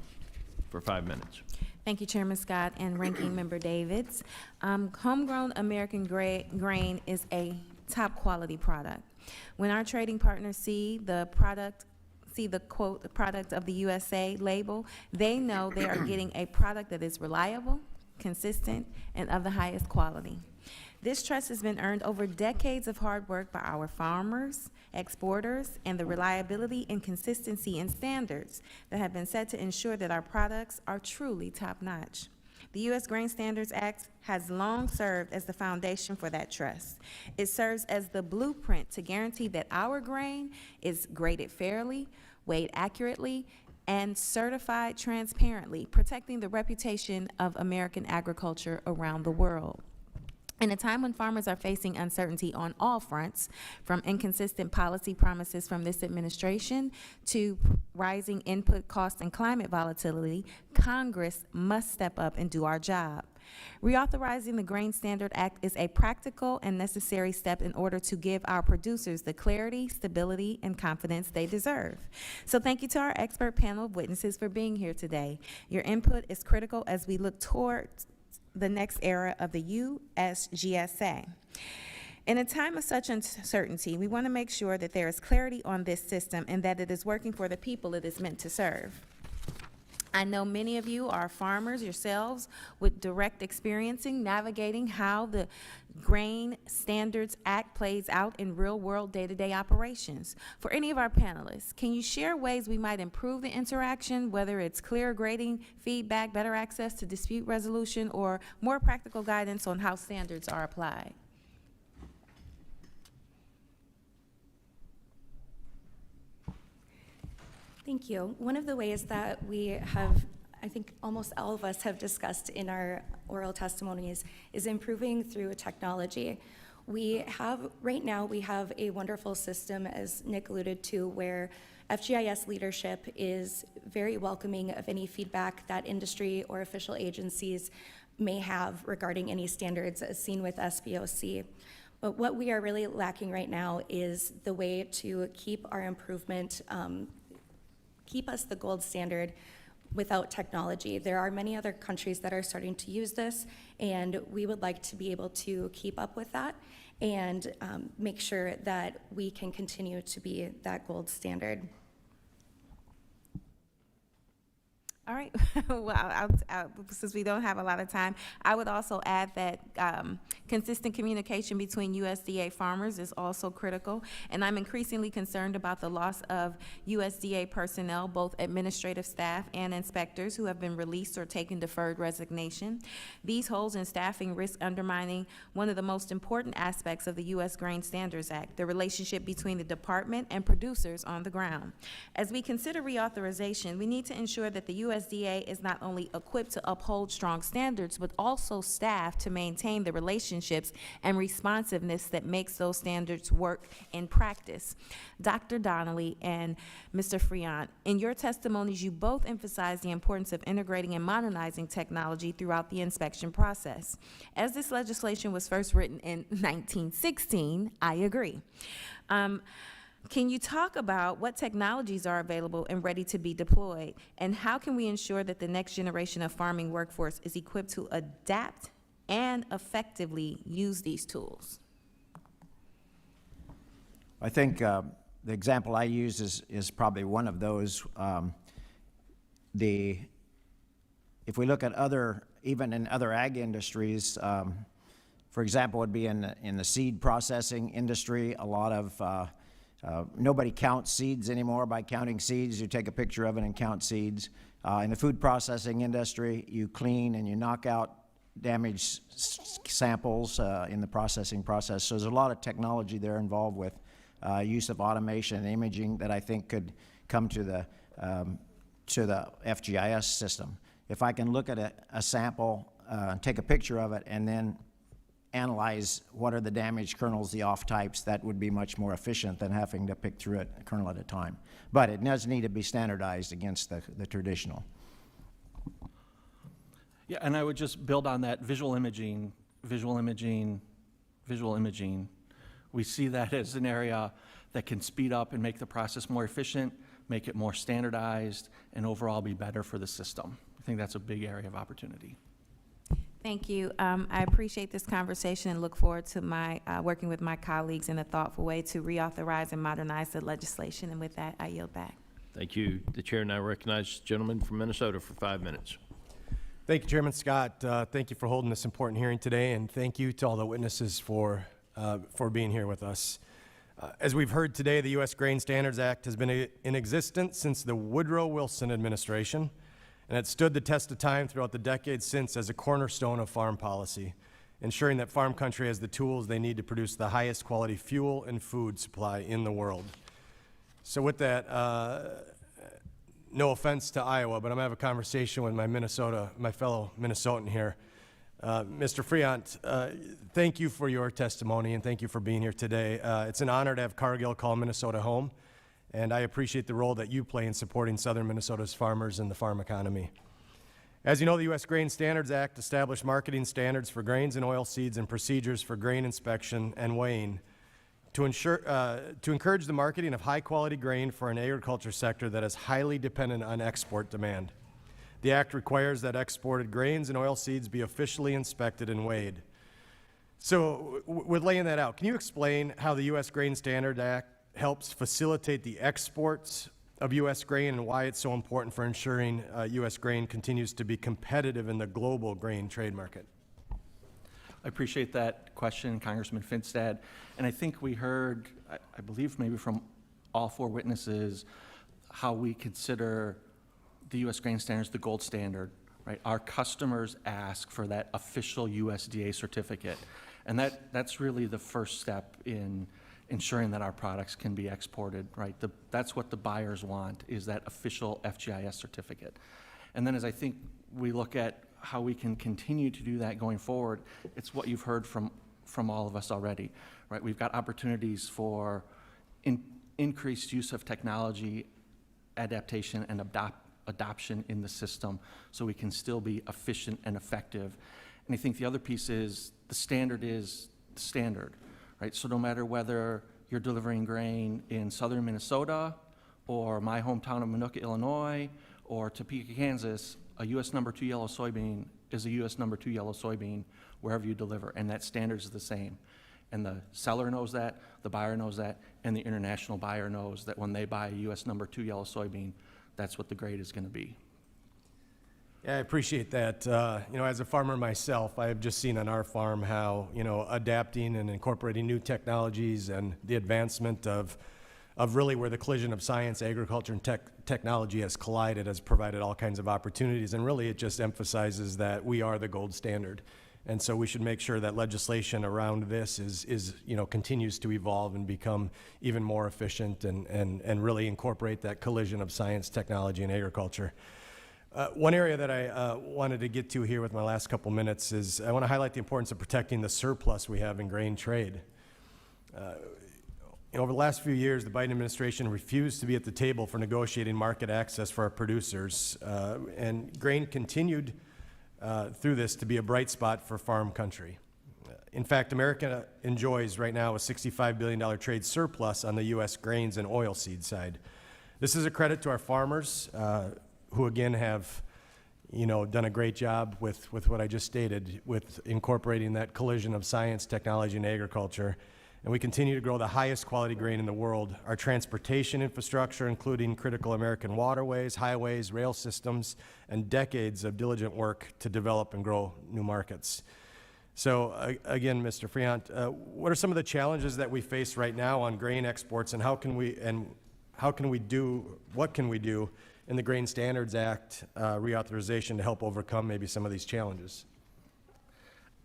for 5 minutes. Thank you, Chairman Scott and Ranking Member Davids. Homegrown American grain is a top quality product. When our trading partners see the quote, the product of the USA label, they know they are getting a product that is reliable, consistent, and of the highest quality. This trust has been earned over decades of hard work by our farmers, exporters, and the reliability and consistency and standards that have been set to ensure that our products are truly top-notch. The U.S. Grain Standards Act has long served as the foundation for that trust. It serves as the blueprint to guarantee that our grain is graded fairly, weighed accurately, and certified transparently, protecting the reputation of American agriculture around the world. In a time when farmers are facing uncertainty on all fronts, from inconsistent policy promises from this administration to rising input costs and climate volatility, Congress must step up and do our job. Reauthorizing the Grain Standard Act is a practical and necessary step in order to give our producers the clarity, stability, and confidence they deserve. So thank you to our expert panel of witnesses for being here today. Your input is critical as we look towards the next era of the USGSA. In a time of such uncertainty, we want to make sure that there is clarity on this system and that it is working for the people it is meant to serve. I know many of you are farmers yourselves with direct experience in navigating how the Grain Standards Act plays out in real-world day-to-day operations. For any of our panelists, can you share ways we might improve the interaction, whether it's clear grading, feedback, better access to dispute resolution, or more practical guidance on how standards are applied? Thank you. One of the ways that we have, I think almost all of us have discussed in our oral testimonies, is improving through technology. Right now, we have a wonderful system, as Nick alluded to, where FGIS leadership is very welcoming of any feedback that industry or official agencies may have regarding any standards as seen with SBOC. But what we are really lacking right now is the way to keep our improvement, keep us the gold standard without technology. There are many other countries that are starting to use this, and we would like to be able to keep up with that and make sure that we can continue to be that gold standard. All right. Well, since we don't have a lot of time, I would also add that consistent communication between USDA farmers is also critical, and I'm increasingly concerned about the loss of USDA personnel, both administrative staff and inspectors, who have been released or taken deferred resignation. These holes in staffing risk undermining one of the most important aspects of the U.S. Grain Standards Act, the relationship between the department and producers on the ground. As we consider reauthorization, we need to ensure that the USDA is not only equipped to uphold strong standards, but also staffed to maintain the relationships and responsiveness that makes those standards work in practice. Dr. Donnelly and Mr. Friant, in your testimonies, you both emphasized the importance of integrating and modernizing technology throughout the inspection process. As this legislation was first written in 1916, I agree. Can you talk about what technologies are available and ready to be deployed, and how can we ensure that the next generation of farming workforce is equipped to adapt and effectively use these tools? I think the example I use is probably one of those. If we look at even in other ag industries, for example, would be in the seed processing industry, a lot of nobody counts seeds anymore by counting seeds. You take a picture of it and count seeds. In the food processing industry, you clean and you knock out damaged samples in the processing process. So there's a lot of technology there involved with use of automation and imaging that I think could come to the FGIS system. If I can look at a sample, take a picture of it, and then analyze what are the damaged kernels, the off types, that would be much more efficient than having to pick through it a kernel at a time. But it does need to be standardized against the traditional. Yeah, and I would just build on that visual imaging. We see that as an area that can speed up and make the process more efficient, make it more standardized, and overall be better for the system. I think that's a big area of opportunity. Thank you. I appreciate this conversation and look forward to working with my colleagues in a thoughtful way to reauthorize and modernize the legislation. And with that, I yield back. Thank you. The chair now recognizes the gentleman from Minnesota for 5 minutes. Thank you, Chairman Scott. Thank you for holding this important hearing today, and thank you to all the witnesses for being here with us. As we've heard today, the U.S. Grain Standards Act has been in existence since the Woodrow Wilson administration, and it stood the test of time throughout the decades since as a cornerstone of farm policy, ensuring that farm country has the tools they need to produce the highest quality fuel and food supply in the world. So with that, no offense to Iowa, but I'm gonna have a conversation with my fellow Minnesotan here. Mr. Friant, thank you for your testimony and thank you for being here today. It's an honor to have Cargill call Minnesota home, and I appreciate the role that you play in supporting southern Minnesota's farmers and the farm economy. As you know, the U.S. Grain Standards Act established marketing standards for grains and oilseeds and procedures for grain inspection and weighing to encourage the marketing of high-quality grain for an agriculture sector that is highly dependent on export demand. The Act requires that exported grains and oilseeds be officially inspected and weighed. So, with laying that out, can you explain how the U.S. Grain Standards Act helps facilitate the exports of U.S. grain and why it's so important for ensuring U.S. grain continues to be competitive in the global grain trade market? I appreciate that question, Congressman Finstad. And I think we heard, I believe maybe from all four witnesses, how we consider the U.S. grain standards the gold standard, right? Our customers ask for that official USDA certificate. And that's really the first step in ensuring that our products can be exported, right? That's what the buyers want, is that official FGIS certificate. And then as I think we look at how we can continue to do that going forward, it's what you've heard from all of us already, right? We've got opportunities for increased use of technology, adaptation, and adoption in the system so we can still be efficient and effective. And I think the other piece is the standard, right? So no matter whether you're delivering grain in southern Minnesota or my hometown of Minooka, Illinois, or Topeka, Kansas, a U.S. number 2 yellow soybean is a U.S. number 2 yellow soybean wherever you deliver, and that standard is the same. And the seller knows that, the buyer knows that, and the international buyer knows that when they buy a U.S. number 2 yellow soybean, that's what the grade is going to be. Yeah, I appreciate that. You know, as a farmer myself, I have just seen on our farm how, you know, adapting and incorporating new technologies and the advancement of really where the collision of science, agriculture, and technology has collided has provided all kinds of opportunities. And really, it just emphasizes that we are the gold standard. And so we should make sure that legislation around this is you know, continues to evolve and become even more efficient and really incorporate that collision of science, technology, and agriculture. One area that I wanted to get to here with my last couple minutes is I want to highlight the importance of protecting the surplus we have in grain trade. Over the last few years, the Biden administration refused to be at the table for negotiating market access for our producers, and grain continued through this to be a bright spot for farm country. In fact, America enjoys right now a $65 billion trade surplus on the U.S. grains and oilseed side. This is a credit to our farmers, who again have, you know, done a great job with what I just stated, with incorporating that collision of science, technology, and agriculture. And we continue to grow the highest quality grain in the world. Our transportation infrastructure, including critical American waterways, highways, rail systems, and decades of diligent work to develop and grow new markets. So again, Mr. Friant, what are some of the challenges that we face right now on grain exports, and what can we do in the Grain Standards Act reauthorization to help overcome maybe some of these challenges?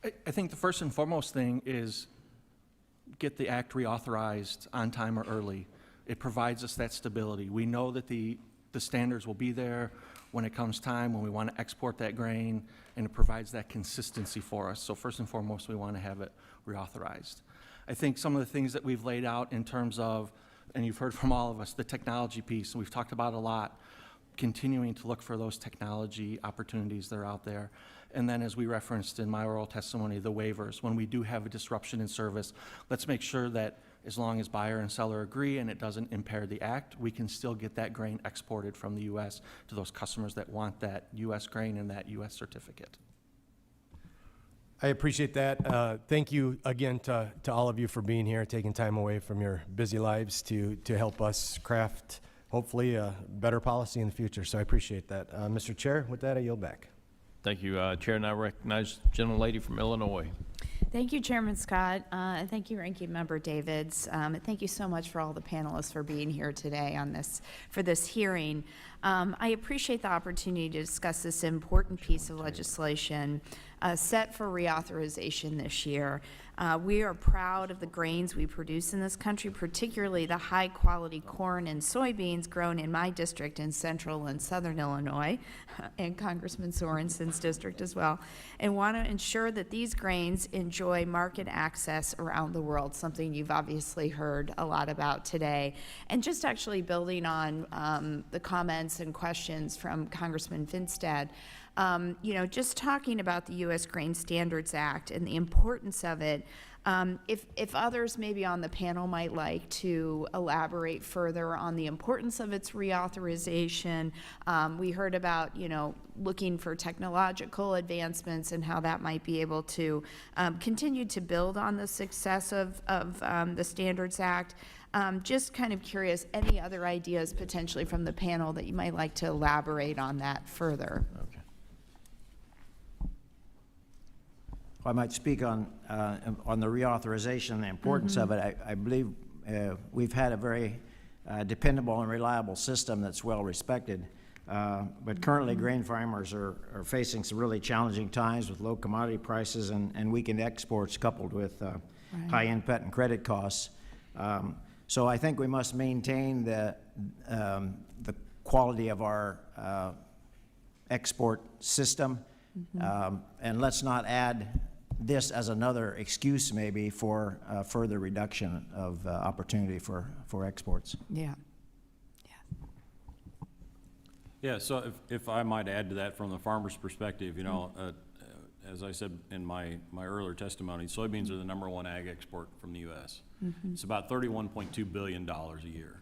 I think the first and foremost thing is get the act reauthorized on time or early. It provides us that stability. We know that the standards will be there when it comes time, when we want to export that grain, and it provides that consistency for us. So first and foremost, we want to have it reauthorized. I think some of the things that we've laid out in terms of, and you've heard from all of us, the technology piece, and we've talked about a lot, continuing to look for those technology opportunities that are out there. And then, as we referenced in my oral testimony, the waivers. When we do have a disruption in service, let's make sure that as long as buyer and seller agree and it doesn't impair the act, we can still get that grain exported from the U.S. to those customers that want that U.S. grain and that U.S. certificate. I appreciate that. Thank you again to all of you for being here, taking time away from your busy lives to help us craft, hopefully, a better policy in the future. So I appreciate that. Mr. Chair, with that, I yield back. Thank you, Chair, and I recognize the gentlelady from Illinois. Thank you, Chairman Scott, and thank you, Ranking Member Davids. And thank you so much for all the panelists for being here today for this hearing. I appreciate the opportunity to discuss this important piece of legislation set for reauthorization this year. We are proud of the grains we produce in this country, particularly the high-quality corn and soybeans grown in my district in central and southern Illinois, and Congressman Sorensen's district as well, and want to ensure that these grains enjoy market access around the world, something you've obviously heard a lot about today. And just actually building on the comments and questions from Congressman Finstad, you know, just talking about the U.S. Grain Standards Act and the importance of it, if others maybe on the panel might like to elaborate further on the importance of its reauthorization. We heard about, you know, looking for technological advancements and how that might be able to continue to build on the success of the Standards Act. Just kind of curious, any other ideas potentially from the panel that you might like to elaborate on that further? Okay. I might speak on the reauthorization and the importance of it. I believe we've had a very dependable and reliable system that's well respected. But currently, grain farmers are facing some really challenging times with low commodity prices and weakened exports coupled with high input and credit costs. So I think we must maintain the quality of our export system, and let's not add this as another excuse maybe for further reduction of opportunity for exports. Yeah. Yeah, so if I might add to that from the farmer's perspective, you know, as I said in my earlier testimony, soybeans are the #1 ag export from the U.S. It's about $31.2 billion a year,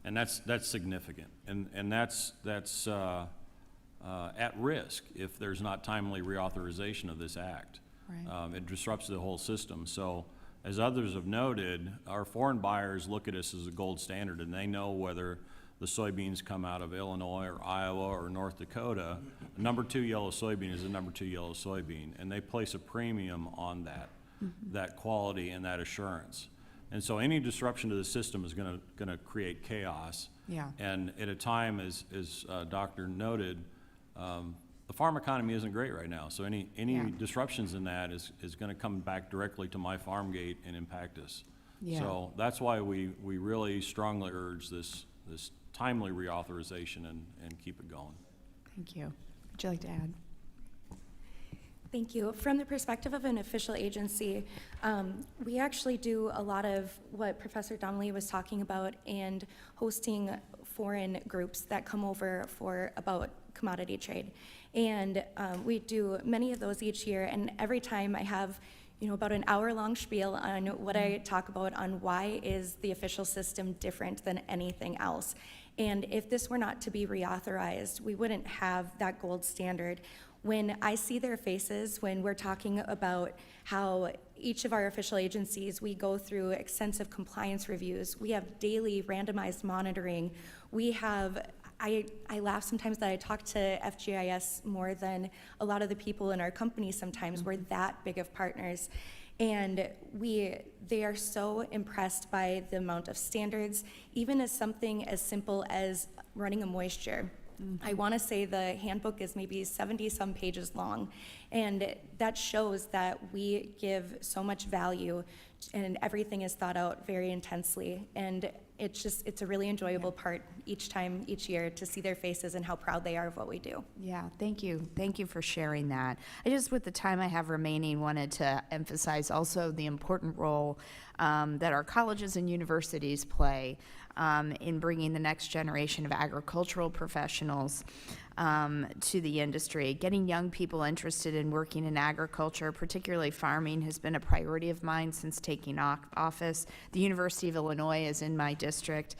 and that's significant, and that's at risk if there's not timely reauthorization of this act. Right. It disrupts the whole system. So, as others have noted, our foreign buyers look at us as a gold standard, and they know whether the soybeans come out of Illinois or Iowa or North Dakota, number 2 yellow soybean is a number 2 yellow soybean, and they place a premium on that, that quality and that assurance. And so any disruption to the system is gonna create chaos. Yeah. And at a time, as Doctor noted, the farm economy isn't great right now. So any Yeah. disruptions in that is gonna come back directly to my farm gate and impact us. Yeah. So that's why we really strongly urge this timely reauthorization and keep it going. Thank you. Would you like to add? Thank you. From the perspective of an official agency, we actually do a lot of what Professor Donnelly was talking about and hosting foreign groups that come over for about commodity trade. And we do many of those each year, and every time I have about an hour-long spiel on what I talk about on why is the official system different than anything else. And if this were not to be reauthorized, we wouldn't have that gold standard. When I see their faces, when we're talking about how each of our official agencies, we go through extensive compliance reviews, we have daily randomized monitoring, we have, I laugh sometimes that I talk to FGIS more than a lot of the people in our company sometimes. We're that big of partners. And they are so impressed by the amount of standards, even as something as simple as running a moisture. I want to say the handbook is maybe 70-some pages long, and that shows that we give so much value, and everything is thought out very intensely. And it's a really enjoyable part each year to see their faces and how proud they are of what we do. Yeah, thank you. Thank you for sharing that. I just, with the time I have remaining, wanted to emphasize also the important role that our colleges and universities play in bringing the next generation of agricultural professionals to the industry. Getting young people interested in working in agriculture, particularly farming, has been a priority of mine since taking office. The University of Illinois is in my district,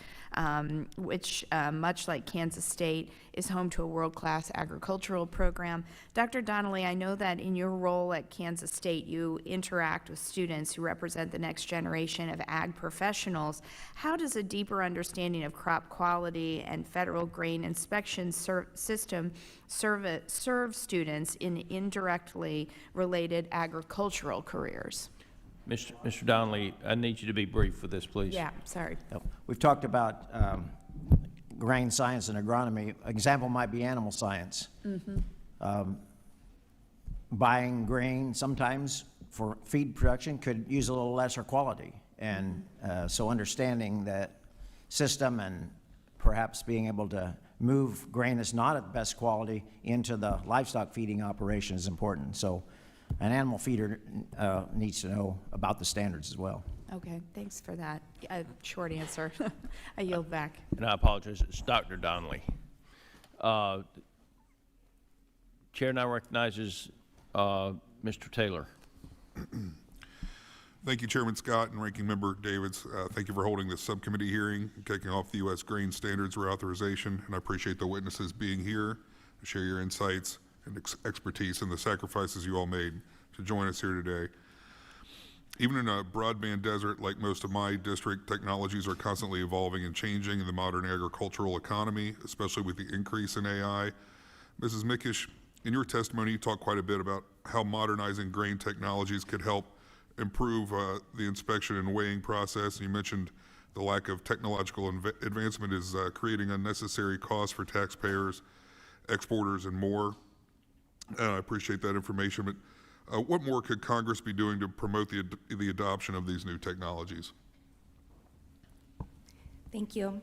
which, much like Kansas State, is home to a world-class agricultural program. Dr. Donnelly, I know that in your role at Kansas State, you interact with students who represent the next generation of ag professionals. How does a deeper understanding of crop quality and federal grain inspection system serve students in indirectly related agricultural careers? Mr. Donnelly, I need you to be brief with this, please. Yeah, sorry. We've talked about grain science and agronomy. Example might be animal science. Buying grain sometimes for feed production could use a little lesser quality. And so understanding that system and perhaps being able to move grain that's not at the best quality into the livestock feeding operation is important. So an animal feeder needs to know about the standards as well. Okay, thanks for that short answer. I yield back. And I apologize, it's Dr. Donnelly. Chair now recognizes Mr. Taylor. Thank you, Chairman Scott and Ranking Member Davids. Thank you for holding this subcommittee hearing, kicking off the U.S. grain standards reauthorization, and I appreciate the witnesses being here to share your insights and expertise and the sacrifices you all made to join us here today. Even in a broadband desert like most of my district, technologies are constantly evolving and changing in the modern agricultural economy, especially with the increase in AI. Mrs. Mikesh, in your testimony, you talked quite a bit about how modernizing grain technologies could help improve the inspection and weighing process. You mentioned the lack of technological advancement is creating unnecessary costs for taxpayers, exporters, and more. I appreciate that information, but what more could Congress be doing to promote the adoption of these new technologies? Thank you.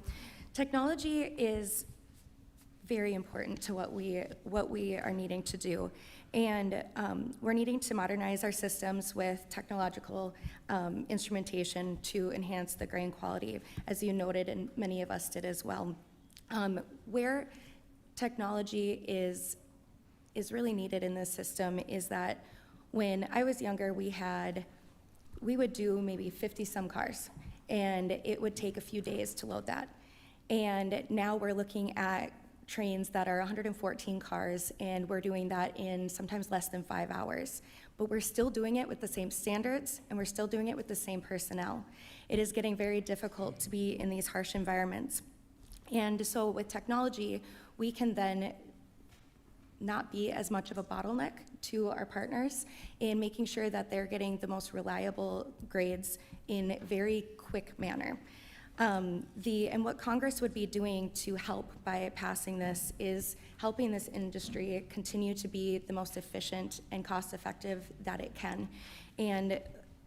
Technology is very important to what we are needing to do. And we're needing to modernize our systems with technological instrumentation to enhance the grain quality, as you noted, and many of us did as well. Where technology is really needed in this system is that when I was younger, we would do maybe 50-some cars, and it would take a few days to load that. And now we're looking at trains that are 114 cars, and we're doing that in sometimes less than 5 hours. But we're still doing it with the same standards, and we're still doing it with the same personnel. It is getting very difficult to be in these harsh environments. And so with technology, we can then not be as much of a bottleneck to our partners in making sure that they're getting the most reliable grades in a very quick manner. And what Congress would be doing to help by passing this is helping this industry continue to be the most efficient and cost-effective that it can. And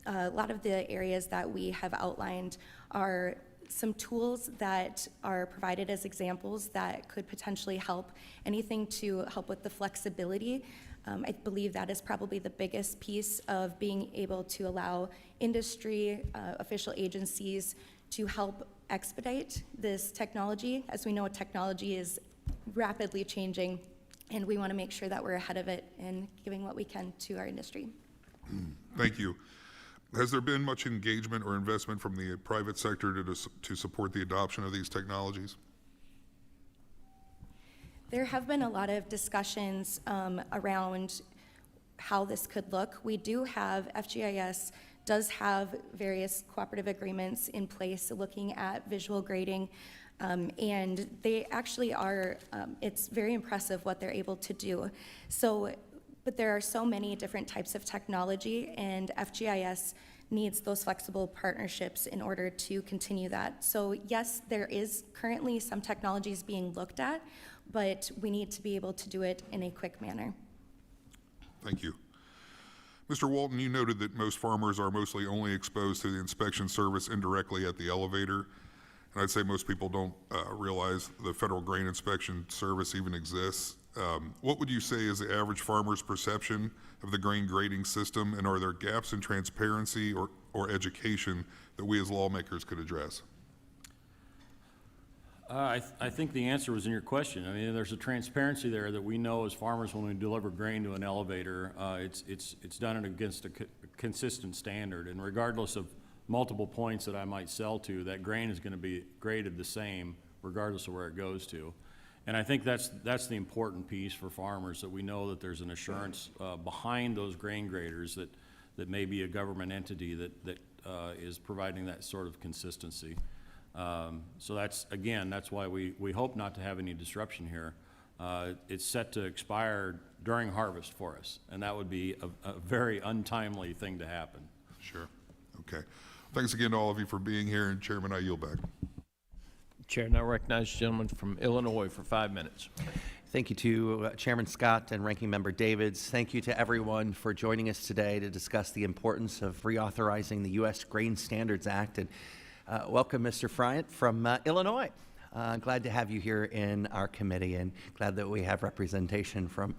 a lot of the areas that we have outlined are some tools that are provided as examples that could potentially help. Anything to help with the flexibility. I believe that is probably the biggest piece of being able to allow industry, official agencies to help expedite this technology. As we know, technology is rapidly changing, and we want to make sure that we're ahead of it and giving what we can to our industry. Thank you. Has there been much engagement or investment from the private sector to support the adoption of these technologies? There have been a lot of discussions around how this could look. We do have, FGIS does have various cooperative agreements in place looking at visual grading, and they actually are, it's very impressive what they're able to do. So, but there are so many different types of technology, and FGIS needs those flexible partnerships in order to continue that. So yes, there is currently some technologies being looked at, but we need to be able to do it in a quick manner. Thank you. Mr. Walton, you noted that most farmers are mostly only exposed to the inspection service indirectly at the elevator. And I'd say most people don't realize the Federal Grain Inspection Service even exists. What would you say is the average farmer's perception of the grain grading system, and are there gaps in transparency or education that we as lawmakers could address? I think the answer was in your question. I mean, there's a transparency there that we know as farmers when we deliver grain to an elevator, it's done against a consistent standard, and regardless of multiple points that I might sell to, that grain is going to be graded the same regardless of where it goes to. And I think that's the important piece for farmers, that we know that there's an assurance behind those grain graders that may be a government entity that is providing that sort of consistency. So that's why we hope not to have any disruption here. It's set to expire during harvest for us, and that would be a very untimely thing to happen. Sure. Okay. Thanks again to all of you for being here, and Chairman, I yield back. Chair now recognizes the gentleman from Illinois for 5 minutes. Thank you to Chairman Scott and Ranking Member Davids. Thank you to everyone for joining us today to discuss the importance of reauthorizing the U.S. Grain Standards Act. And welcome, Mr. Friant from Illinois. Glad to have you here in our committee, and glad that we have representation from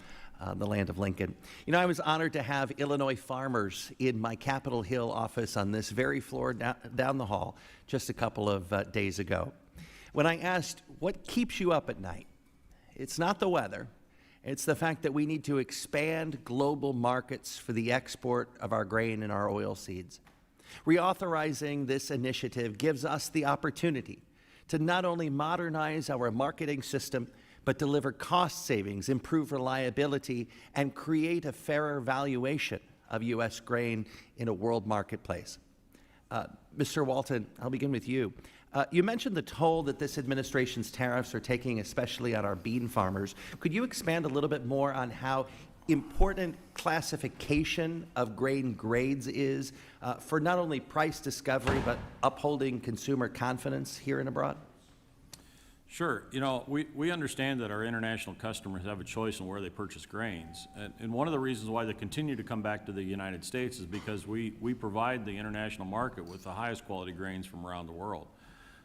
the land of Lincoln. You know, I was honored to have Illinois farmers in my Capitol Hill office on this very floor down the hall just a couple of days ago. When I asked, what keeps you up at night? It's not the weather. It's the fact that we need to expand global markets for the export of our grain and our oil seeds. Reauthorizing this initiative gives us the opportunity to not only modernize our marketing system, but deliver cost savings, improve reliability, and create a fairer valuation of U.S. grain in a world marketplace. Mr. Walton, I'll begin with you. You mentioned the toll that this administration's tariffs are taking, especially on our bean farmers. Could you expand a little bit more on how important classification of grain grades is for not only price discovery, but upholding consumer confidence here and abroad? Sure. You know, we understand that our international customers have a choice in where they purchase grains. And one of the reasons why they continue to come back to the United States is because we provide the international market with the highest quality grains from around the world.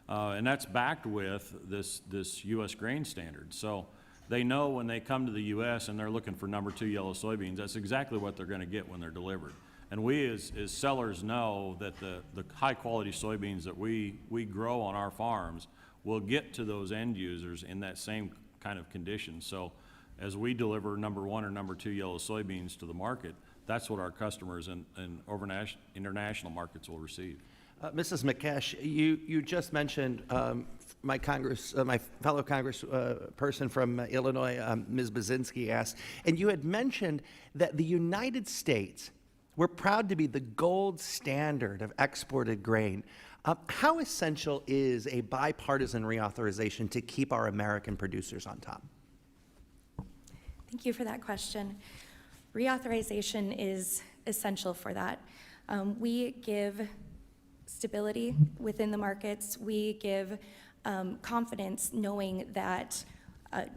And that's backed with this U.S. grain standard. So they know when they come to the U.S. and they're looking for number 2 yellow soybeans, that's exactly what they're going to get when they're delivered. And we as sellers know that the high quality soybeans that we grow on our farms will get to those end users in that same kind of condition. So as we deliver number 1 or number 2 yellow soybeans to the market, that's what our customers in international markets will receive. Mrs. Mikesh, you just mentioned my fellow congressperson from Illinois, Ms. Baczynski asked, and you had mentioned that the United States, we're proud to be the gold standard of exported grain. How essential is a bipartisan reauthorization to keep our American producers on top? Thank you for that question. Reauthorization is essential for that. We give stability within the markets. We give confidence knowing that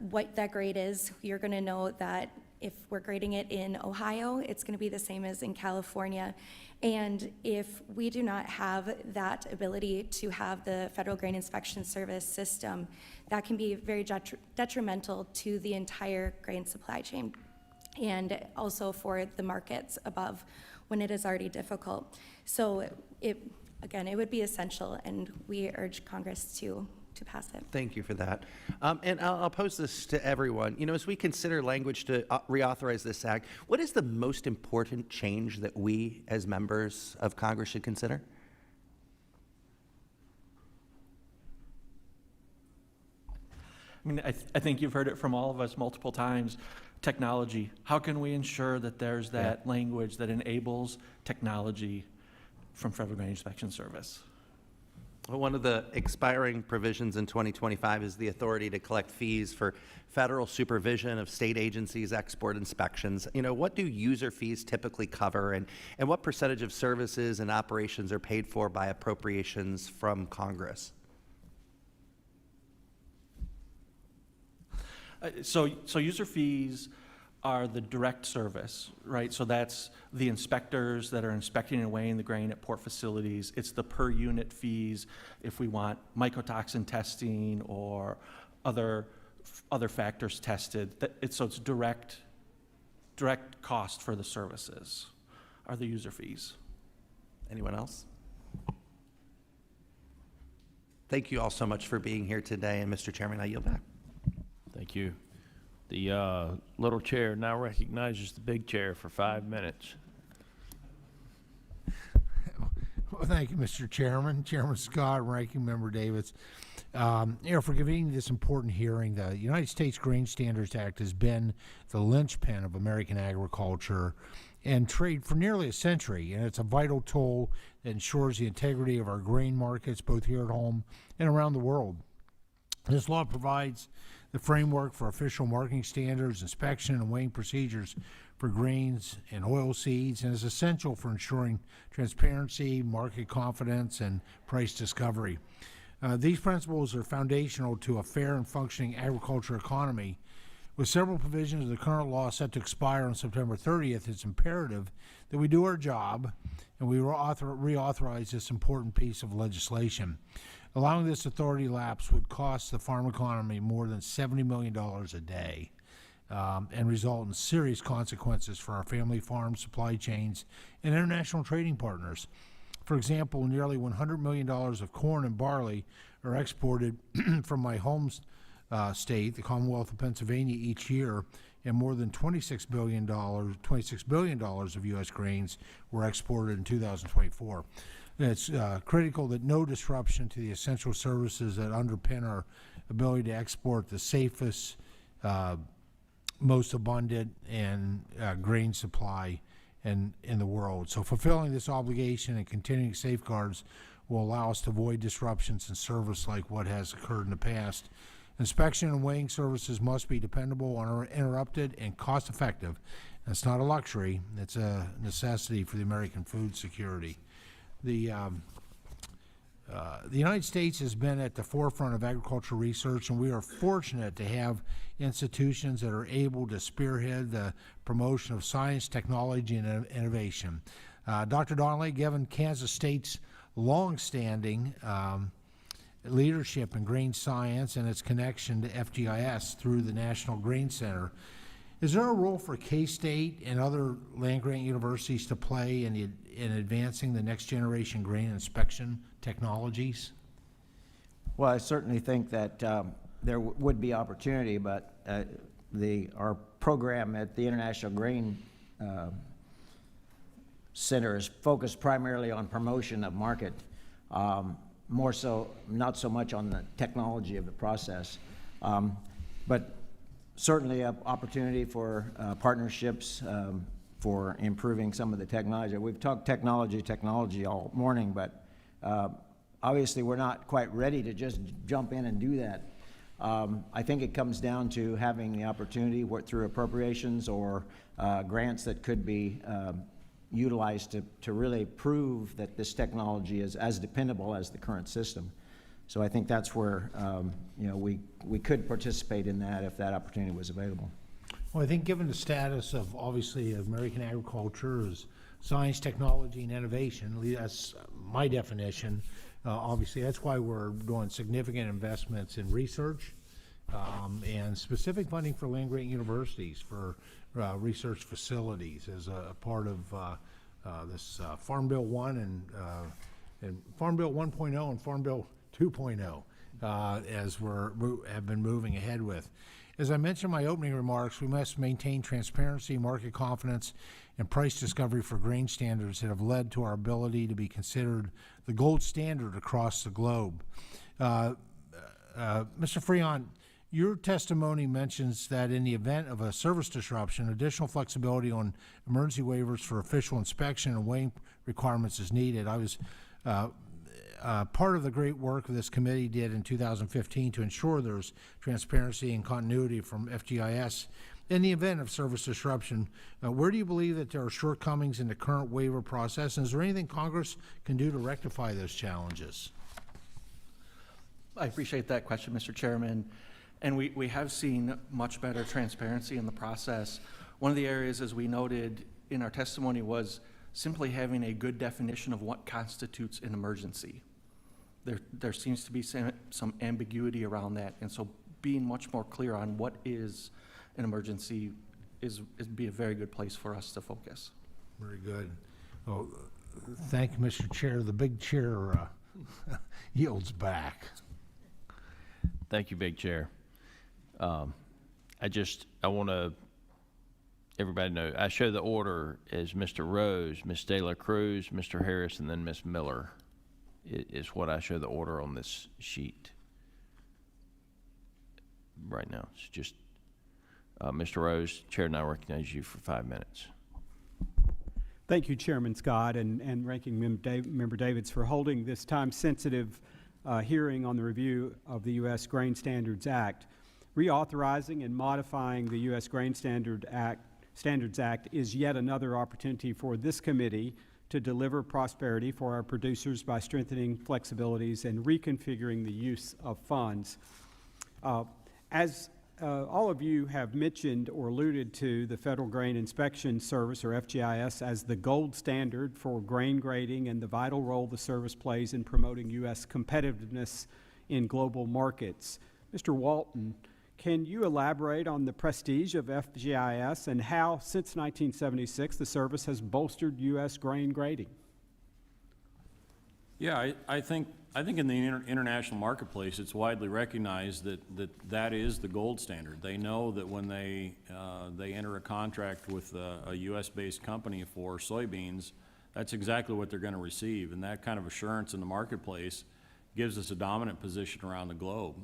what that grade is. You're going to know that if we're grading it in Ohio, it's going to be the same as in California. And if we do not have that ability to have the Federal Grain Inspection Service system, that can be very detrimental to the entire grain supply chain and also for the markets above when it is already difficult. So again, it would be essential, and we urge Congress to pass it. Thank you for that. And I'll pose this to everyone. You know, as we consider language to reauthorize this act, what is the most important change that we as members of Congress should consider? I mean, I think you've heard it from all of us multiple times. Technology. How can we ensure that there's that language that enables technology from Federal Grain Inspection Service? Well, one of the expiring provisions in 2025 is the authority to collect fees for federal supervision of state agencies' export inspections. You know, what do user fees typically cover, and what percentage of services and operations are paid for by appropriations from Congress? So user fees are the direct service, right? So that's the inspectors that are inspecting and weighing the grain at port facilities. It's the per unit fees if we want mycotoxin testing or other factors tested. So it's direct cost for the services are the user fees. Anyone else? Thank you all so much for being here today, and Mr. Chairman, I yield back. Thank you. The little chair now recognizes the big chair for 5 minutes. Well, thank you, Mr. Chairman, Chairman Scott, Ranking Member Davids. For convening this important hearing. The United States Grain Standards Act has been the linchpin of American agriculture and trade for nearly a century, and it's a vital tool that ensures the integrity of our grain markets, both here at home and around the world. This law provides the framework for official marketing standards, inspection, and weighing procedures for grains and oilseeds, and is essential for ensuring transparency, market confidence, and price discovery. These principles are foundational to a fair and functioning agriculture economy. With several provisions of the current law set to expire on September 30th, it's imperative that we do our job and we reauthorize this important piece of legislation. Allowing this authority lapse would cost the farm economy more than $70 million a day and result in serious consequences for our family farm supply chains and international trading partners. For example, nearly $100 million of corn and barley are exported from my home state, the Commonwealth of Pennsylvania, each year, and more than $26 billion of U.S. grains were exported in 2024. It's critical that no disruption to the essential services that underpin our ability to export the safest, most abundant, and grain supply in the world. So fulfilling this obligation and continuing safeguards will allow us to avoid disruptions in service like what has occurred in the past. Inspection and weighing services must be dependable, uninterrupted, and cost-effective. It's not a luxury. It's a necessity for the American food security. The United States has been at the forefront of agricultural research, and we are fortunate to have institutions that are able to spearhead the promotion of science, technology, and innovation. Dr. Donnelly, given Kansas State's longstanding leadership in grain science and its connection to FGIS through the National Grain Center, is there a role for K-State and other land-grant universities to play in advancing the next generation grain inspection technologies? Well, I certainly think that there would be opportunity, but our program at the International Grain Center is focused primarily on promotion of market, more so, not so much on the technology of the process. But certainly an opportunity for partnerships for improving some of the technology. We've talked technology all morning, but obviously, we're not quite ready to just jump in and do that. I think it comes down to having the opportunity through appropriations or grants that could be utilized to really prove that this technology is as dependable as the current system. So I think that's where we could participate in that if that opportunity was available. Well, I think given the status of, obviously, American agriculture as science, technology, and innovation, at least that's my definition, obviously, that's why we're doing significant investments in research and specific funding for land-grant universities for research facilities as a part of this Farm Bill 1 and Farm Bill 1.0 and Farm Bill 2.0 as have been moving ahead with. As I mentioned in my opening remarks, we must maintain transparency, market confidence, and price discovery for grain standards that have led to our ability to be considered the gold standard across the globe. Mr. Friant, your testimony mentions that in the event of a service disruption, additional flexibility on emergency waivers for official inspection and weighing requirements is needed. I was part of the great work this committee did in 2015 to ensure there's transparency and continuity from FGIS. In the event of service disruption, where do you believe that there are shortcomings in the current waiver process, and is there anything Congress can do to rectify those challenges? I appreciate that question, Mr. Chairman. And we have seen much better transparency in the process. One of the areas, as we noted in our testimony, was simply having a good definition of what constitutes an emergency. There seems to be some ambiguity around that, and so being much more clear on what is an emergency is be a very good place for us to focus. Very good. Well, thank you, Mr. Chair. The big chair yields back. Thank you, Big Chair. I want to everybody know, I show the order as Mr. Rose, Ms. De La Cruz, Mr. Harris, and then Ms. Miller is what I show the order on this sheet right now. It's just Mr. Rose, Chair, and I recognize you for 5 minutes. Thank you, Chairman Scott and Ranking Member Davids, for holding this time-sensitive hearing on the review of the U.S. Grain Standards Act. Reauthorizing and modifying the U.S. Grain Standards Act is yet another opportunity for this committee to deliver prosperity for our producers by strengthening flexibilities and reconfiguring the use of funds. As all of you have mentioned or alluded to the Federal Grain Inspection Service, or FGIS, as the gold standard for grain grading and the vital role the service plays in promoting U.S. competitiveness in global markets. Mr. Walton, can you elaborate on the prestige of FGIS and how, since 1976, the service has bolstered U.S. grain grading? Yeah, I think in the international marketplace, it's widely recognized that is the gold standard. They know that when they enter a contract with a U.S.-based company for soybeans, that's exactly what they're going to receive, and that kind of assurance in the marketplace gives us a dominant position around the globe.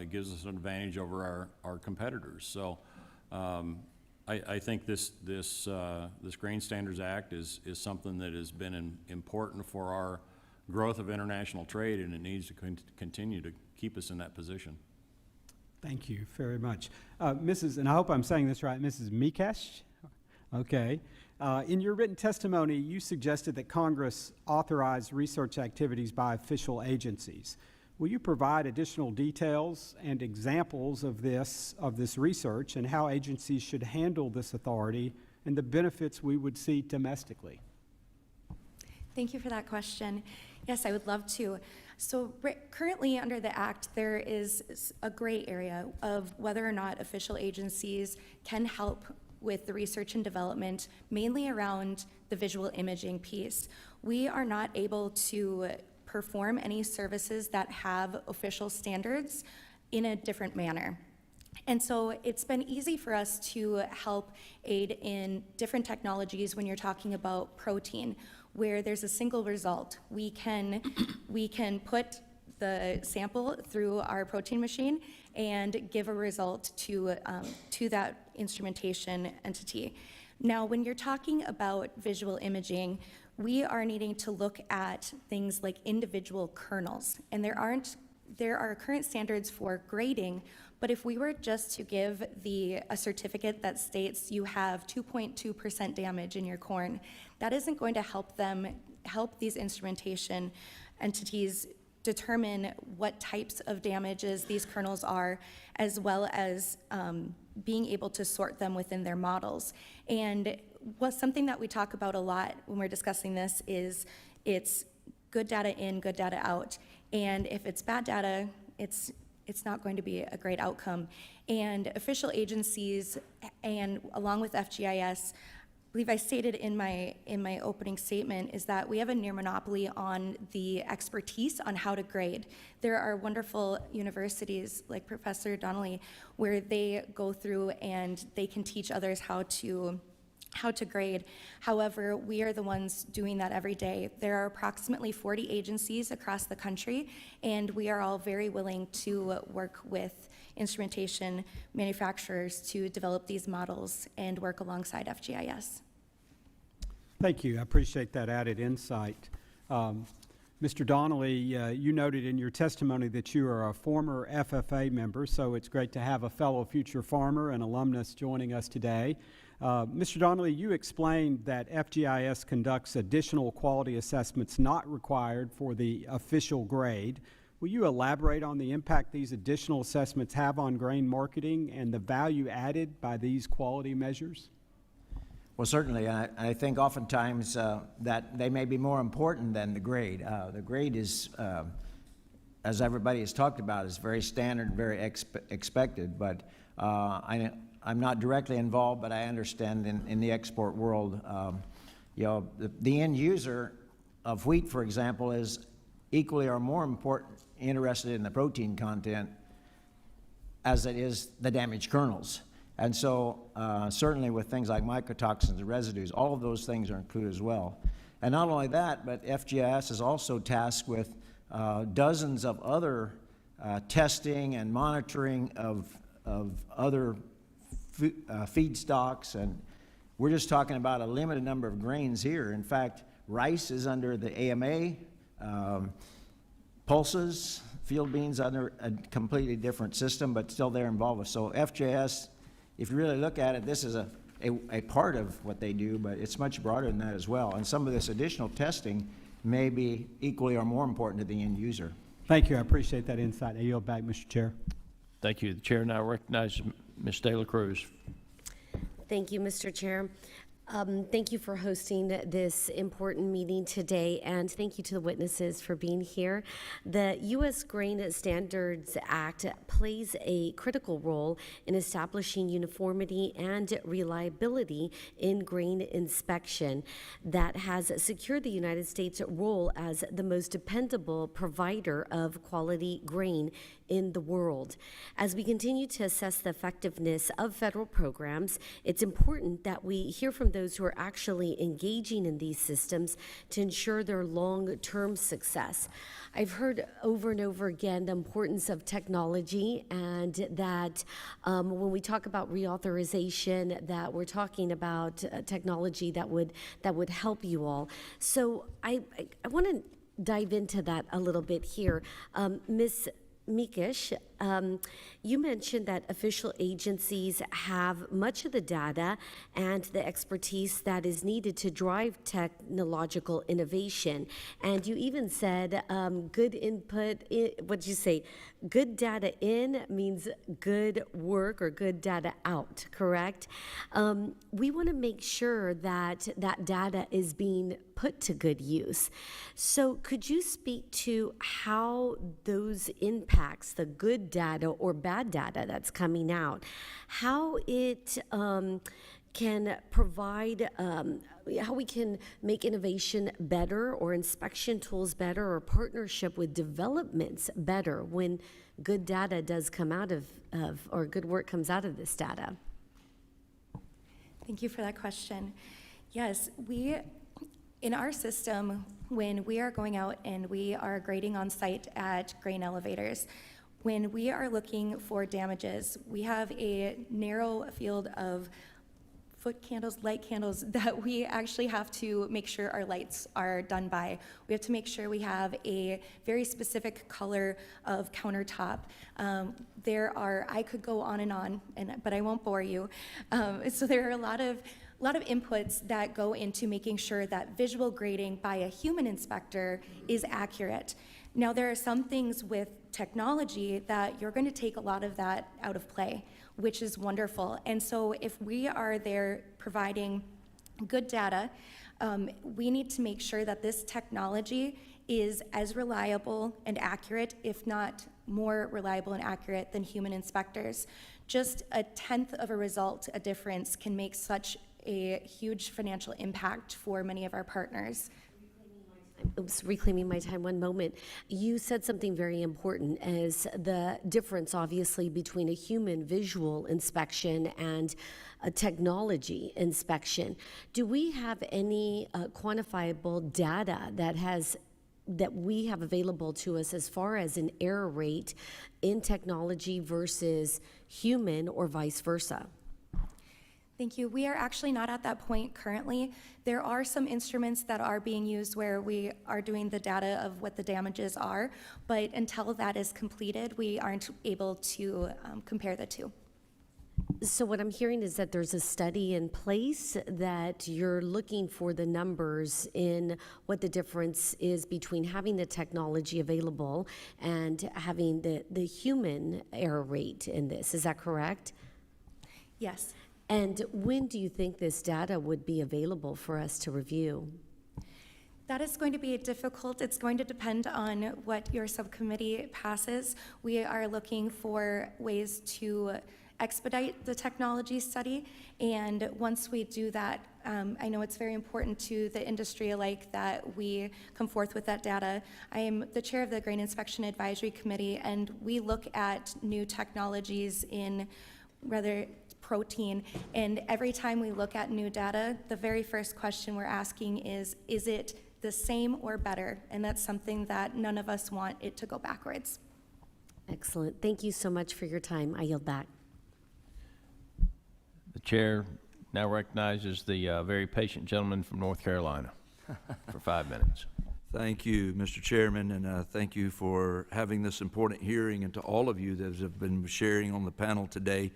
It gives us an advantage over our competitors. So I think this Grain Standards Act is something that has been important for our growth of international trade, and it needs to continue to keep us in that position. Thank you very much. Mrs., and I hope I'm saying this right, Mrs. Mikesh? Okay. In your written testimony, you suggested that Congress authorize research activities by official agencies. Will you provide additional details and examples of this research and how agencies should handle this authority and the benefits we would see domestically? Thank you for that question. Yes, I would love to. So currently under the Act, there is a gray area of whether or not official agencies can help with the research and development, mainly around the visual imaging piece. We are not able to perform any services that have official standards in a different manner. And so it's been easy for us to help aid in different technologies when you're talking about protein, where there's a single result. We can put the sample through our protein machine and give a result to that instrumentation entity. Now, when you're talking about visual imaging, we are needing to look at things like individual kernels. And there are current standards for grading, but if we were just to give a certificate that states you have 2.2% damage in your corn, that isn't going to help these instrumentation entities determine what types of damages these kernels are, as well as being able to sort them within their models. And something that we talk about a lot when we're discussing this is it's good data in, good data out. And if it's bad data, it's not going to be a great outcome. And official agencies, and along with FGIS, I believe I stated in my opening statement, is that we have a near monopoly on the expertise on how to grade. There are wonderful universities like Professor Donnelly where they go through and they can teach others how to grade. However, we are the ones doing that every day. There are approximately 40 agencies across the country, and we are all very willing to work with instrumentation manufacturers to develop these models and work alongside FGIS. Thank you. I appreciate that added insight. Mr. Donnelly, you noted in your testimony that you are a former FFA member, so it's great to have a fellow future farmer and alumnus joining us today. Mr. Donnelly, you explained that FGIS conducts additional quality assessments not required for the official grade. Will you elaborate on the impact these additional assessments have on grain marketing and the value added by these quality measures? Well, certainly. I think oftentimes that they may be more important than the grade. The grade is, as everybody has talked about, is very standard, very expected, but I'm not directly involved, but I understand in the export world, the end user of wheat, for example, is equally or more interested in the protein content as it is the damaged kernels. And so certainly with things like mycotoxins and residues, all of those things are included as well. And not only that, but FGIS is also tasked with dozens of other testing and monitoring of other feedstocks, and we're just talking about a limited number of grains here. In fact, rice is under the AMA, pulses, field beans under a completely different system, but still they're involved with. So FGIS, if you really look at it, this is a part of what they do, but it's much broader than that as well. And some of this additional testing may be equally or more important to the end user. Thank you. I appreciate that insight. I yield back, Mr. Chair. Thank you. The chair now recognizes Ms. De La Cruz. Thank you, Mr. Chair. Thank you for hosting this important meeting today, and thank you to the witnesses for being here. The U.S. Grain Standards Act plays a critical role in establishing uniformity and reliability in grain inspection that has secured the United States' role as the most dependable provider of quality grain in the world. As we continue to assess the effectiveness of federal programs, it's important that we hear from those who are actually engaging in these systems to ensure their long-term success. I've heard over and over again the importance of technology, and that when we talk about reauthorization, that we're talking about technology that would help you all. So I want to dive into that a little bit here. Ms. Mikesh, you mentioned that official agencies have much of the data and the expertise that is needed to drive technological innovation. And you even said good input, what'd you say? Good data in means good work or good data out, correct? We want to make sure that that data is being put to good use. So could you speak to how those impacts, the good data or bad data that's coming out, how it can provide, how we can make innovation better or inspection tools better or partnership with developments better when good data does come out of or good work comes out of this data? Thank you for that question. Yes, in our system, when we are going out and we are grading on site at grain elevators, when we are looking for damages, we have a narrow field of foot candles, light candles, that we actually have to make sure our lights are done by. We have to make sure we have a very specific color of countertop. I could go on and on, but I won't bore you. So there are a lot of inputs that go into making sure that visual grading by a human inspector is accurate. Now, there are some things with technology that you're going to take a lot of that out of play, which is wonderful. And so if we are there providing good data, we need to make sure that this technology is as reliable and accurate, if not more reliable and accurate than human inspectors. Just a tenth of a result, a difference, can make such a huge financial impact for many of our partners. Oops, reclaiming my time, one moment. You said something very important as the difference, obviously, between a human visual inspection and a technology inspection. Do we have any quantifiable data that we have available to us as far as an error rate in technology versus human or vice versa? Thank you. We are actually not at that point currently. There are some instruments that are being used where we are doing the data of what the damages are, but until that is completed, we aren't able to compare the two. So what I'm hearing is that there's a study in place that you're looking for the numbers in what the difference is between having the technology available and having the human error rate in this. Is that correct? Yes. And when do you think this data would be available for us to review? That is going to be difficult. It's going to depend on what your subcommittee passes. We are looking for ways to expedite the technology study, and once we do that, I know it's very important to the industry alike that we come forth with that data. I am the chair of the Grain Inspection Advisory Committee, and we look at new technologies in protein, and every time we look at new data, the very first question we're asking is it the same or better? And that's something that none of us want it to go backwards. Excellent. Thank you so much for your time. I yield back. The chair now recognizes the very patient gentleman from North Carolina for 5 minutes. Thank you, Mr. Chairman, and thank you for having this important hearing, and to all of you that have been sharing on the panel today.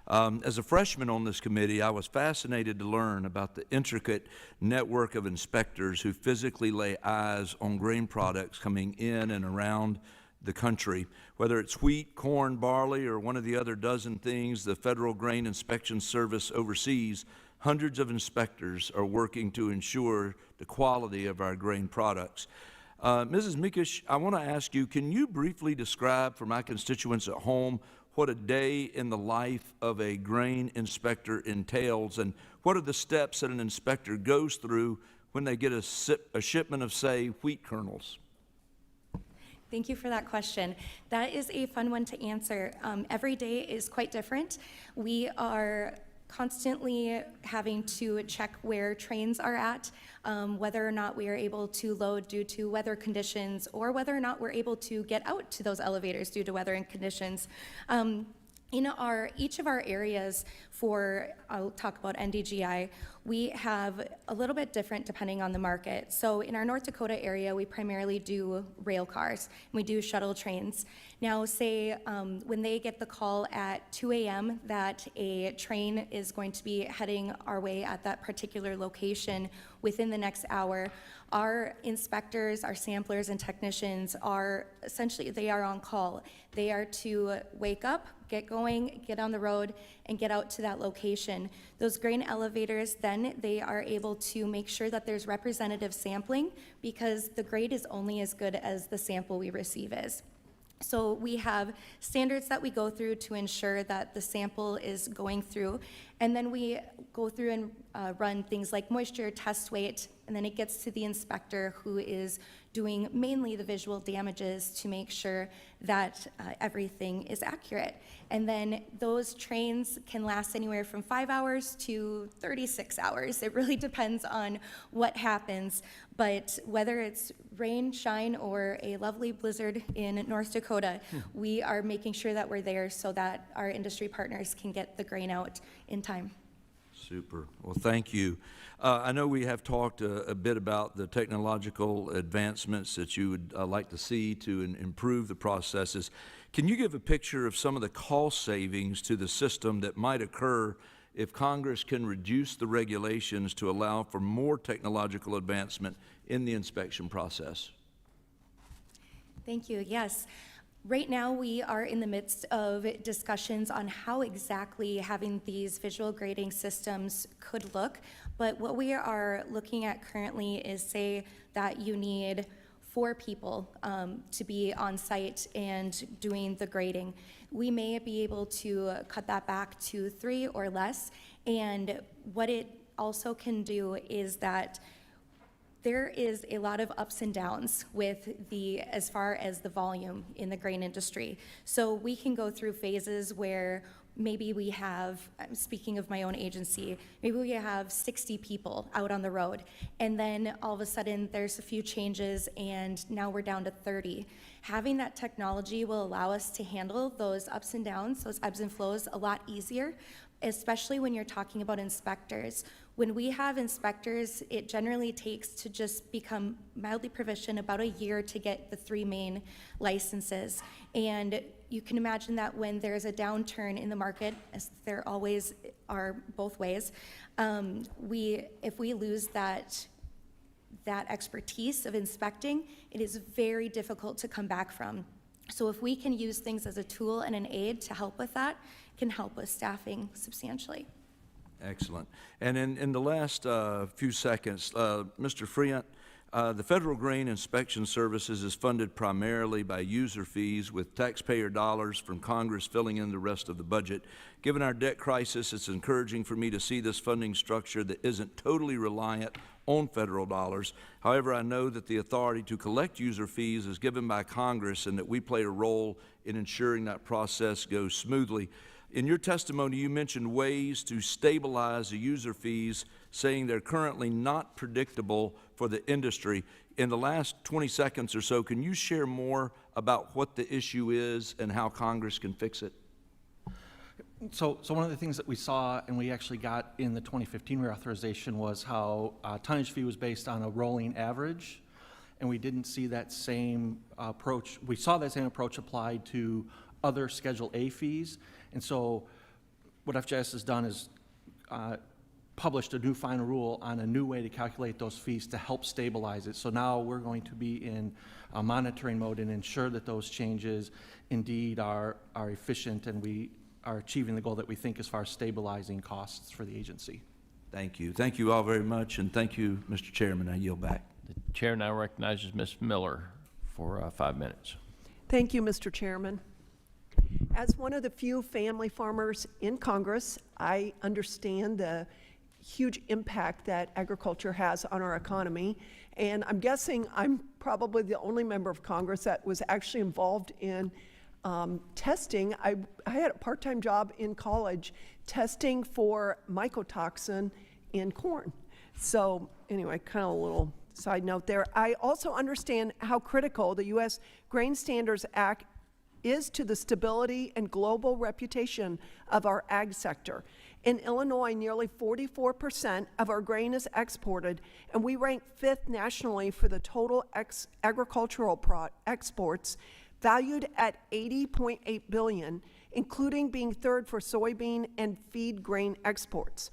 As a freshman on this committee, I was fascinated to learn about the intricate network of inspectors who physically lay eyes on grain products coming in and around the country. Whether it's wheat, corn, barley, or one of the other dozen things the Federal Grain Inspection Service oversees, hundreds of inspectors are working to ensure the quality of our grain products. Mrs. Mikesh, I want to ask you, can you briefly describe for my constituents at home what a day in the life of a grain inspector entails, and what are the steps that an inspector goes through when they get a shipment of, say, wheat kernels? Thank you for that question. That is a fun one to answer. Every day is quite different. We are constantly having to check where trains are at, whether or not we are able to load due to weather conditions, or whether or not we're able to get out to those elevators due to weather and conditions. In each of our areas I'll talk about NDGI, we have a little bit different depending on the market. So in our North Dakota area, we primarily do rail cars, and we do shuttle trains. Now, say when they get the call at 2 a.m. that a train is going to be heading our way at that particular location within the next hour, our inspectors, our samplers, and technicians are they are on call. They are to wake up, get going, get on the road, and get out to that location. Those grain elevators, then they are able to make sure that there's representative sampling, because the grade is only as good as the sample we receive is. So we have standards that we go through to ensure that the sample is going through, and then we go through and run things like moisture, test weight, and then it gets to the inspector, who is doing mainly the visual damages to make sure that everything is accurate. And then those trains can last anywhere from 5 hours to 36 hours. It really depends on what happens, but whether it's rain, shine, or a lovely blizzard in North Dakota, we are making sure that we're there so that our industry partners can get the grain out in time. Super. Well, thank you. I know we have talked a bit about the technological advancements that you would like to see to improve the processes. Can you give a picture of some of the cost savings to the system that might occur if Congress can reduce the regulations to allow for more technological advancement in the inspection process? Thank you. Yes. Right now, we are in the midst of discussions on how exactly having these visual grading systems could look. But what we are looking at currently is, say, that you need 4 people to be on site and doing the grading. We may be able to cut that back to 3 or less. And what it also can do is that there is a lot of ups and downs with as far as the volume in the grain industry. So we can go through phases where maybe we have, I'm speaking of my own agency, maybe we have 60 people out on the road, and then all of a sudden there's a few changes and now we're down to 30. Having that technology will allow us to handle those ups and downs, those ebbs and flows a lot easier, especially when you're talking about inspectors. When we have inspectors, it generally takes to just become mildly proficient about a year to get the 3 main licenses. And you can imagine that when there's a downturn in the market, as there always are both ways, if we lose that expertise of inspecting, it is very difficult to come back from. So if we can use things as a tool and an aid to help with that, it can help with staffing substantially. Excellent. And in the last few seconds, Mr. Friant, the Federal Grain Inspection Services is funded primarily by user fees, with taxpayer dollars from Congress filling in the rest of the budget. Given our debt crisis, it's encouraging for me to see this funding structure that isn't totally reliant on federal dollars. However, I know that the authority to collect user fees is given by Congress and that we play a role in ensuring that process goes smoothly. In your testimony, you mentioned ways to stabilize the user fees, saying they're currently not predictable for the industry. In the last 20 seconds or so, can you share more about what the issue is and how Congress can fix it? So one of the things that we saw, and we actually got in the 2015 reauthorization, was how tonnage fee was based on a rolling average, and we didn't see that same approach. We saw that same approach applied to other Schedule A fees, and so what FJS has done is published a new final rule on a new way to calculate those fees to help stabilize it. So now we're going to be in a monitoring mode and ensure that those changes indeed are efficient and we are achieving the goal that we think as far as stabilizing costs for the agency. Thank you. Thank you all very much, and thank you, Mr. Chairman. I yield back. The chair now recognizes Ms. Miller for 5 minutes. Thank you, Mr. Chairman. As one of the few family farmers in Congress, I understand the huge impact that agriculture has on our economy, and I'm guessing I'm probably the only member of Congress that was actually involved in testing. I had a part-time job in college testing for mycotoxin in corn. So anyway, kind of a little side note there. I also understand how critical the U.S. Grain Standards Act is to the stability and global reputation of our ag sector. In Illinois, nearly 44% of our grain is exported, and we rank 5th nationally for the total agricultural exports, valued at $80.8 billion, including being 3rd for soybean and feed grain exports.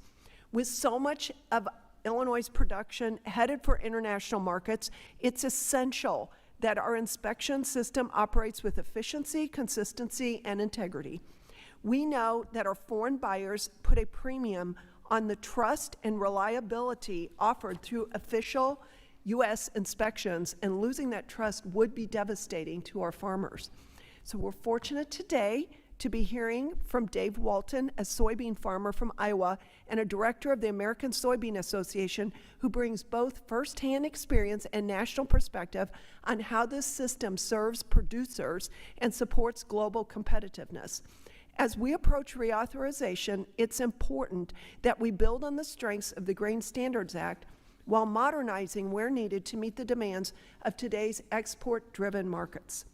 With so much of Illinois' production headed for international markets, it's essential that our inspection system operates with efficiency, consistency, and integrity. We know that our foreign buyers put a premium on the trust and reliability offered through official U.S. inspections, and losing that trust would be devastating to our farmers. So we're fortunate today to be hearing from Dave Walton, a soybean farmer from Iowa and a director of the American Soybean Association, who brings both firsthand experience and national perspective on how this system serves producers and supports global competitiveness. As we approach reauthorization, it's important that we build on the strengths of the Grain Standards Act while modernizing where needed to meet the demands of today's export-driven markets.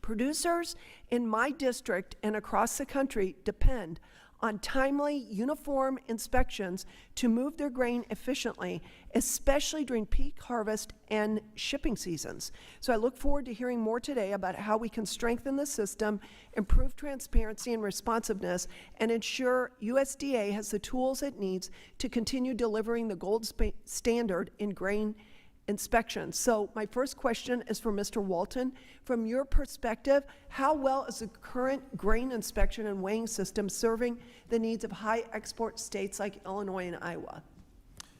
Producers in my district and across the country depend on timely, uniform inspections to move their grain efficiently, especially during peak harvest and shipping seasons. So I look forward to hearing more today about how we can strengthen the system, improve transparency and responsiveness, and ensure USDA has the tools it needs to continue delivering the gold standard in grain inspections. So my first question is for Mr. Walton. From your perspective, how well is the current grain inspection and weighing system serving the needs of high export states like Illinois and Iowa?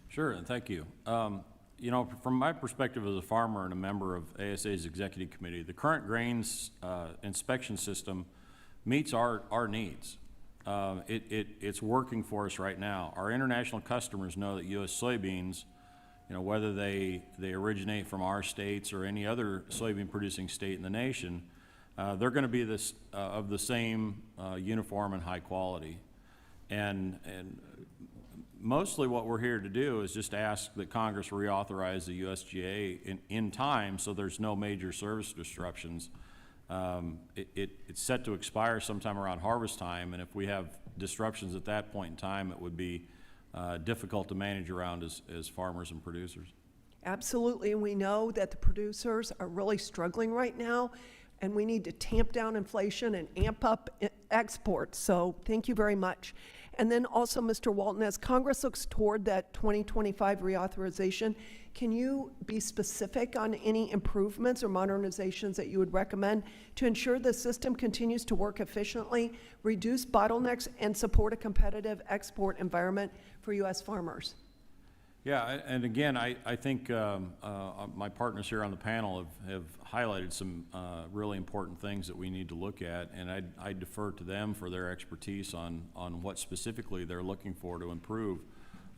Sure, and thank you. You know, from my perspective as a farmer and a member of ASA's executive committee, the current grains inspection system meets our needs. It's working for us right now. Our international customers know that U.S. soybeans, you know, whether they originate from our states or any other soybean producing state in the nation, they're going to be of the same uniform and high quality. And mostly what we're here to do is just ask that Congress reauthorize the USGA in time so there's no major service disruptions. It's set to expire sometime around harvest time, and if we have disruptions at that point in time, it would be difficult to manage around as farmers and producers. Absolutely, and we know that the producers are really struggling right now, and we need to tamp down inflation and amp up exports. So thank you very much. And then also, Mr. Walton, as Congress looks toward that 2025 reauthorization, can you be specific on any improvements or modernizations that you would recommend to ensure the system continues to work efficiently, reduce bottlenecks, and support a competitive export environment for U.S. farmers? Yeah, and again, I think my partners here on the panel have highlighted some really important things that we need to look at, and I defer to them for their expertise on what specifically they're looking for to improve.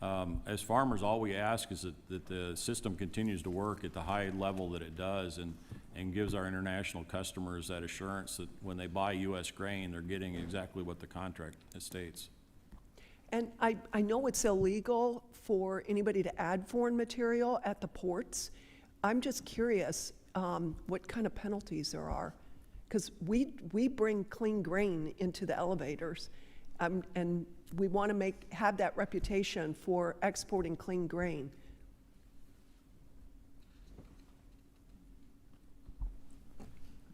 As farmers, all we ask is that the system continues to work at the high level that it does, and gives our international customers that assurance that when they buy U.S. grain, they're getting exactly what the contract states. And I know it's illegal for anybody to add foreign material at the ports. I'm just curious what kind of penalties there are, because we bring clean grain into the elevators, and we want to have that reputation for exporting clean grain.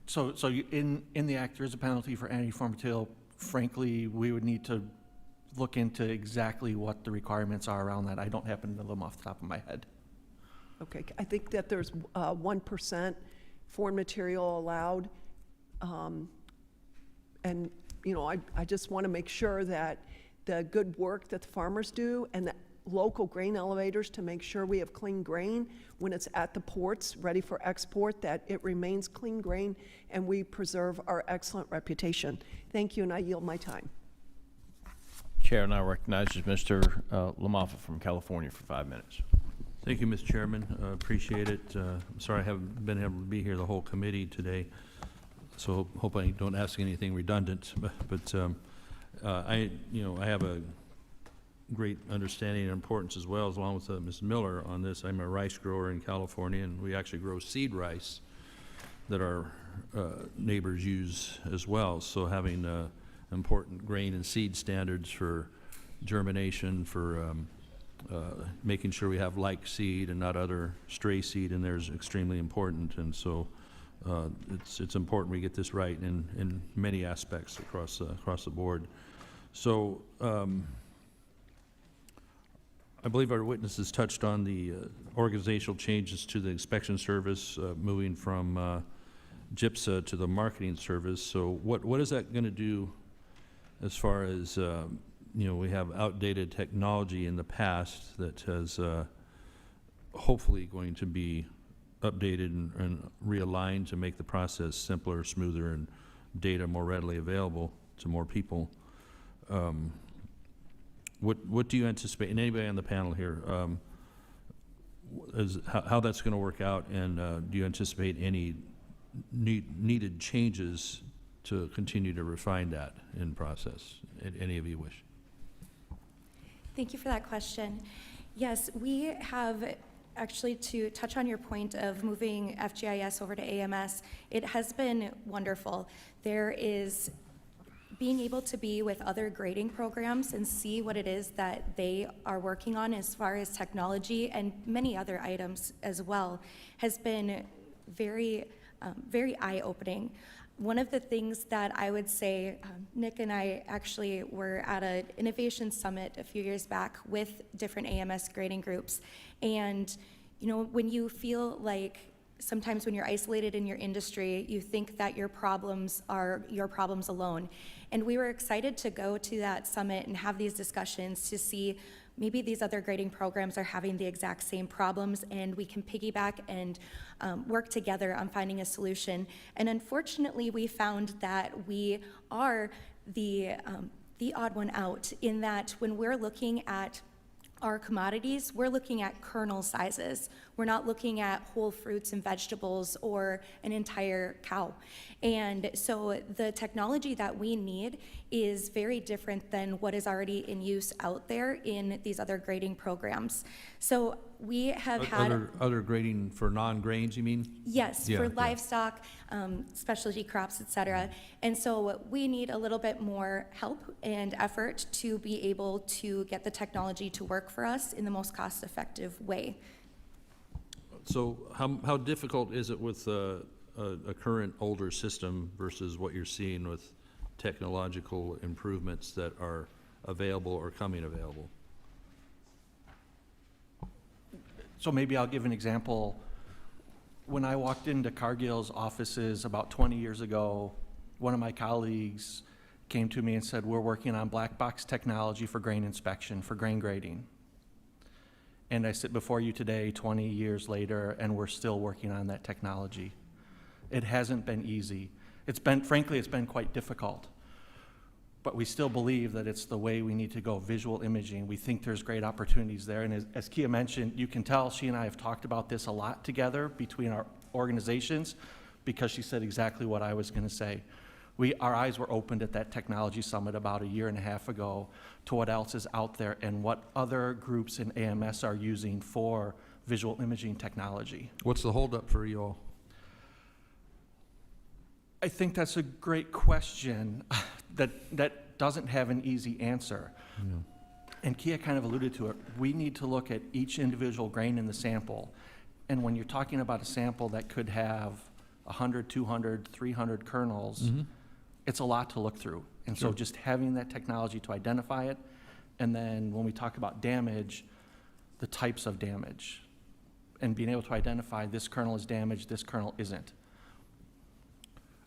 So in the act, there is a penalty for adding foreign material. Frankly, we would need to look into exactly what the requirements are around that. I don't happen to know them off the top of my head. Okay, I think that there's 1% foreign material allowed. And, you know, I just want to make sure that the good work that the farmers do and the local grain elevators to make sure we have clean grain when it's at the ports ready for export, that it remains clean grain and we preserve our excellent reputation. Thank you, and I yield my time. Chair now recognizes Mr. LaMoffa from California for 5 minutes. Thank you, Mr. Chairman. Appreciate it. I'm sorry I haven't been able to be here the whole committee today, so hope I don't ask anything redundant. But I have a great understanding and importance as well, along with Ms. Miller on this. I'm a rice grower in California, and we actually grow seed rice that our neighbors use as well. So having important grain and seed standards for germination, for making sure we have like seed and not other stray seed in there is extremely important. And so it's important we get this right in many aspects across the board. So I believe our witnesses touched on the organizational changes to the inspection service, moving from GIPSA to the marketing service. So what is that going to do as far as, we have outdated technology in the past that has hopefully going to be updated and realigned to make the process simpler, smoother, and data more readily available to more people. What do you anticipate, and anybody on the panel here, how that's going to work out, and do you anticipate any needed changes to continue to refine that in process? Any of you wish? Thank you for that question. Yes, we have actually, to touch on your point of moving FGIS over to AMS, it has been wonderful. There is being able to be with other grading programs and see what it is that they are working on as far as technology and many other items as well has been very, very eye-opening. One of the things that I would say, Nick and I actually were at an innovation summit a few years back with different AMS grading groups. And, you know, when you feel like sometimes when you're isolated in your industry, you think that your problems are your problems alone. And we were excited to go to that summit and have these discussions to see maybe these other grading programs are having the exact same problems and we can piggyback and work together on finding a solution. And unfortunately, we found that we are the odd one out in that when we're looking at our commodities, we're looking at kernel sizes. We're not looking at whole fruits and vegetables or an entire cow. And so the technology that we need is very different than what is already in use out there in these other grading programs. So we have had Other grading for non-grains, you mean? yes, Yeah, for yeah. livestock, specialty crops, et cetera. And so we need a little bit more help and effort to be able to get the technology to work for us in the most cost-effective way. So how difficult is it with a current older system versus what you're seeing with technological improvements that are available or coming available? So maybe I'll give an example. When I walked into Cargill's offices about 20 years ago, one of my colleagues came to me and said, we're working on black box technology for grain inspection, for grain grading. And I sit before you today, 20 years later, and we're still working on that technology. It hasn't been easy. Frankly, it's been quite difficult. But we still believe that it's the way we need to go, visual imaging. We think there's great opportunities there. And as Kia mentioned, you can tell she and I have talked about this a lot together between our organizations because she said exactly what I was going to say. Our eyes were opened at that technology summit about a year and a half ago to what else is out there and what other groups in AMS are using for visual imaging technology. What's the holdup for you all? I think that's a great question that doesn't have an easy answer. Yeah. And Kia kind of alluded to it. We need to look at each individual grain in the sample. And when you're talking about a sample that could have 100, 200, 300 kernels, it's a lot to look through. And so just having that technology to identify it, and then when we talk about damage, the types of damage, and being able to identify this kernel is damaged, this kernel isn't.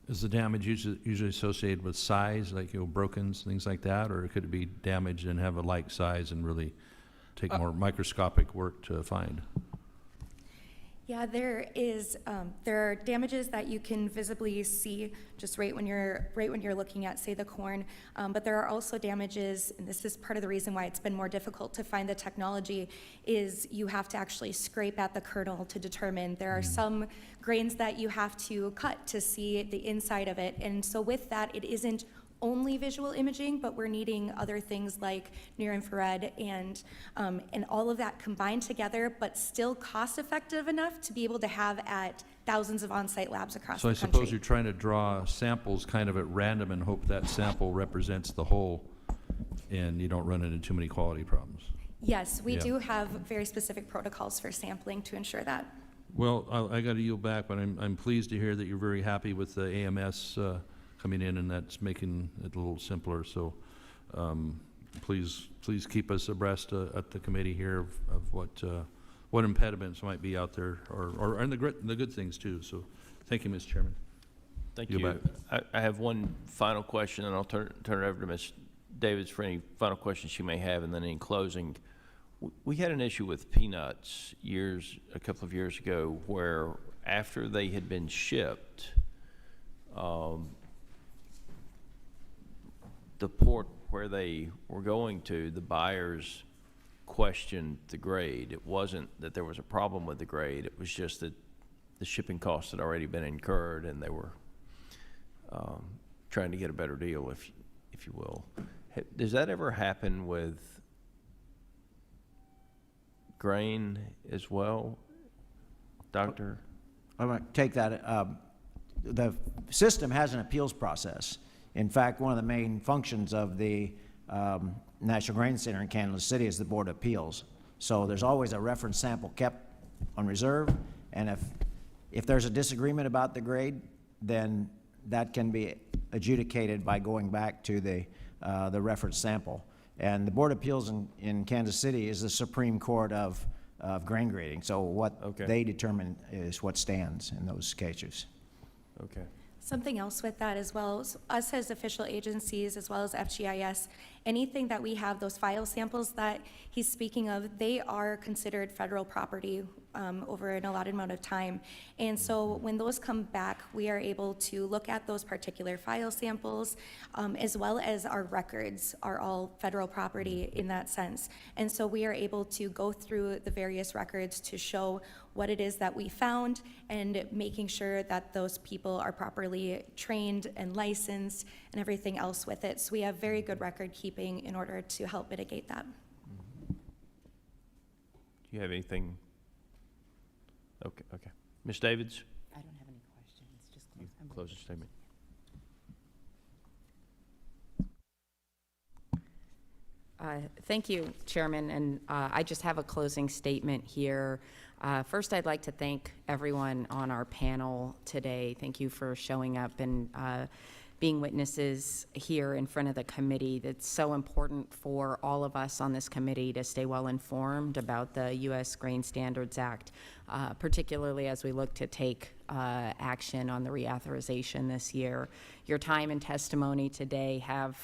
Is the damage usually associated with size, like, you know, brokens, things like that, or could it be damaged and have a like size and really take more microscopic work to find? Yeah, there are damages that you can visibly see just right when you're looking at, say, the corn. But there are also damages, and this is part of the reason why it's been more difficult to find the technology, is you have to actually scrape at the kernel to determine. There are some grains that you have to cut to see the inside of it. And so with that, it isn't only visual imaging, but we're needing other things like near infrared and all of that combined together, but still cost effective enough to be able to have at thousands of on-site labs across So the I country. suppose you're trying to draw samples kind of at random and hope that sample represents the whole and you don't run into too many quality problems. Yes, we Yeah. do have very specific protocols for sampling to ensure that. Well, I got to yield back, but I'm pleased to hear that you're very happy with the AMS coming in, and that's making it a little simpler. So please keep us abreast at the committee here of what impediments might be out there, and the good things too. So thank you, Mr. Chairman. Thank Yield you. I have one final question, and I'll turn it over to Ms. Davids for any final questions she may have, and then in closing, we had an issue with peanuts a couple of years ago, where after they had been shipped, the port where they were going to, the buyers questioned the grade. It wasn't that there was a problem with the grade, it was just that the shipping costs had already been incurred and they were trying to get a better deal, if you will. Does that ever happen with grain as well, Doctor? I might take that. The system has an appeals process. In fact, one of the main functions of the National Grain Center in Kansas City is the Board of Appeals. So there's always a reference sample kept on reserve, and if there's a disagreement about the grade, then that can be adjudicated by going back to the reference sample. And the Board of Appeals in Kansas City is the Supreme Court of grain grading. So what they determine is what stands in those cases. Okay. Something else with that as well, us as official agencies as well as FGIS, anything that we have, those file samples that he's speaking of, they are considered federal property over an allotted amount of time. And so when those come back, we are able to look at those particular file samples as well as our records are all federal property in that sense. And so we are able to go through the various records to show what it is that we found and making sure that those people are properly trained and licensed and everything else with it. So we have very good record keeping in order to help mitigate that. Do you have anything? Okay. Ms. Davids? I don't have any questions, just Close the statement. Thank you, Chairman, and I just have a closing statement here. First, I'd like to thank everyone on our panel today. Thank you for showing up and being witnesses here in front of the committee. It's so important for all of us on this committee to stay well informed about the U.S. Grain Standards Act, particularly as we look to take action on the reauthorization this year. Your time and testimony today have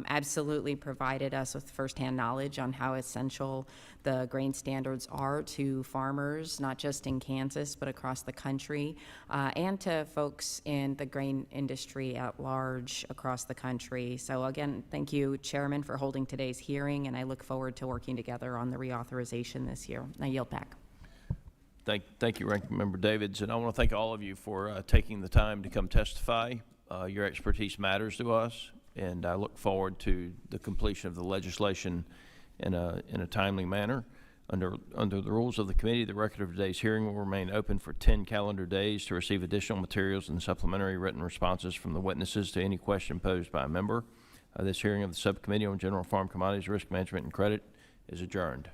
absolutely provided us with firsthand knowledge on how essential the grain standards are to farmers, not just in Kansas, but across the country, and to folks in the grain industry at large across the country. So again, thank you, Chairman, for holding today's hearing, and I look forward to working together on the reauthorization this year. I yield back. Thank you, Ranking Member Davids, and I want to thank all of you for taking the time to come testify. Your expertise matters to us, and I look forward to the completion of the legislation in a timely manner. Under the rules of the committee, the record of today's hearing will remain open for 10 calendar days to receive additional materials and supplementary written responses from the witnesses to any question posed by a member. This hearing of the Subcommittee on General Farm Commodities, Risk Management, and Credit is adjourned.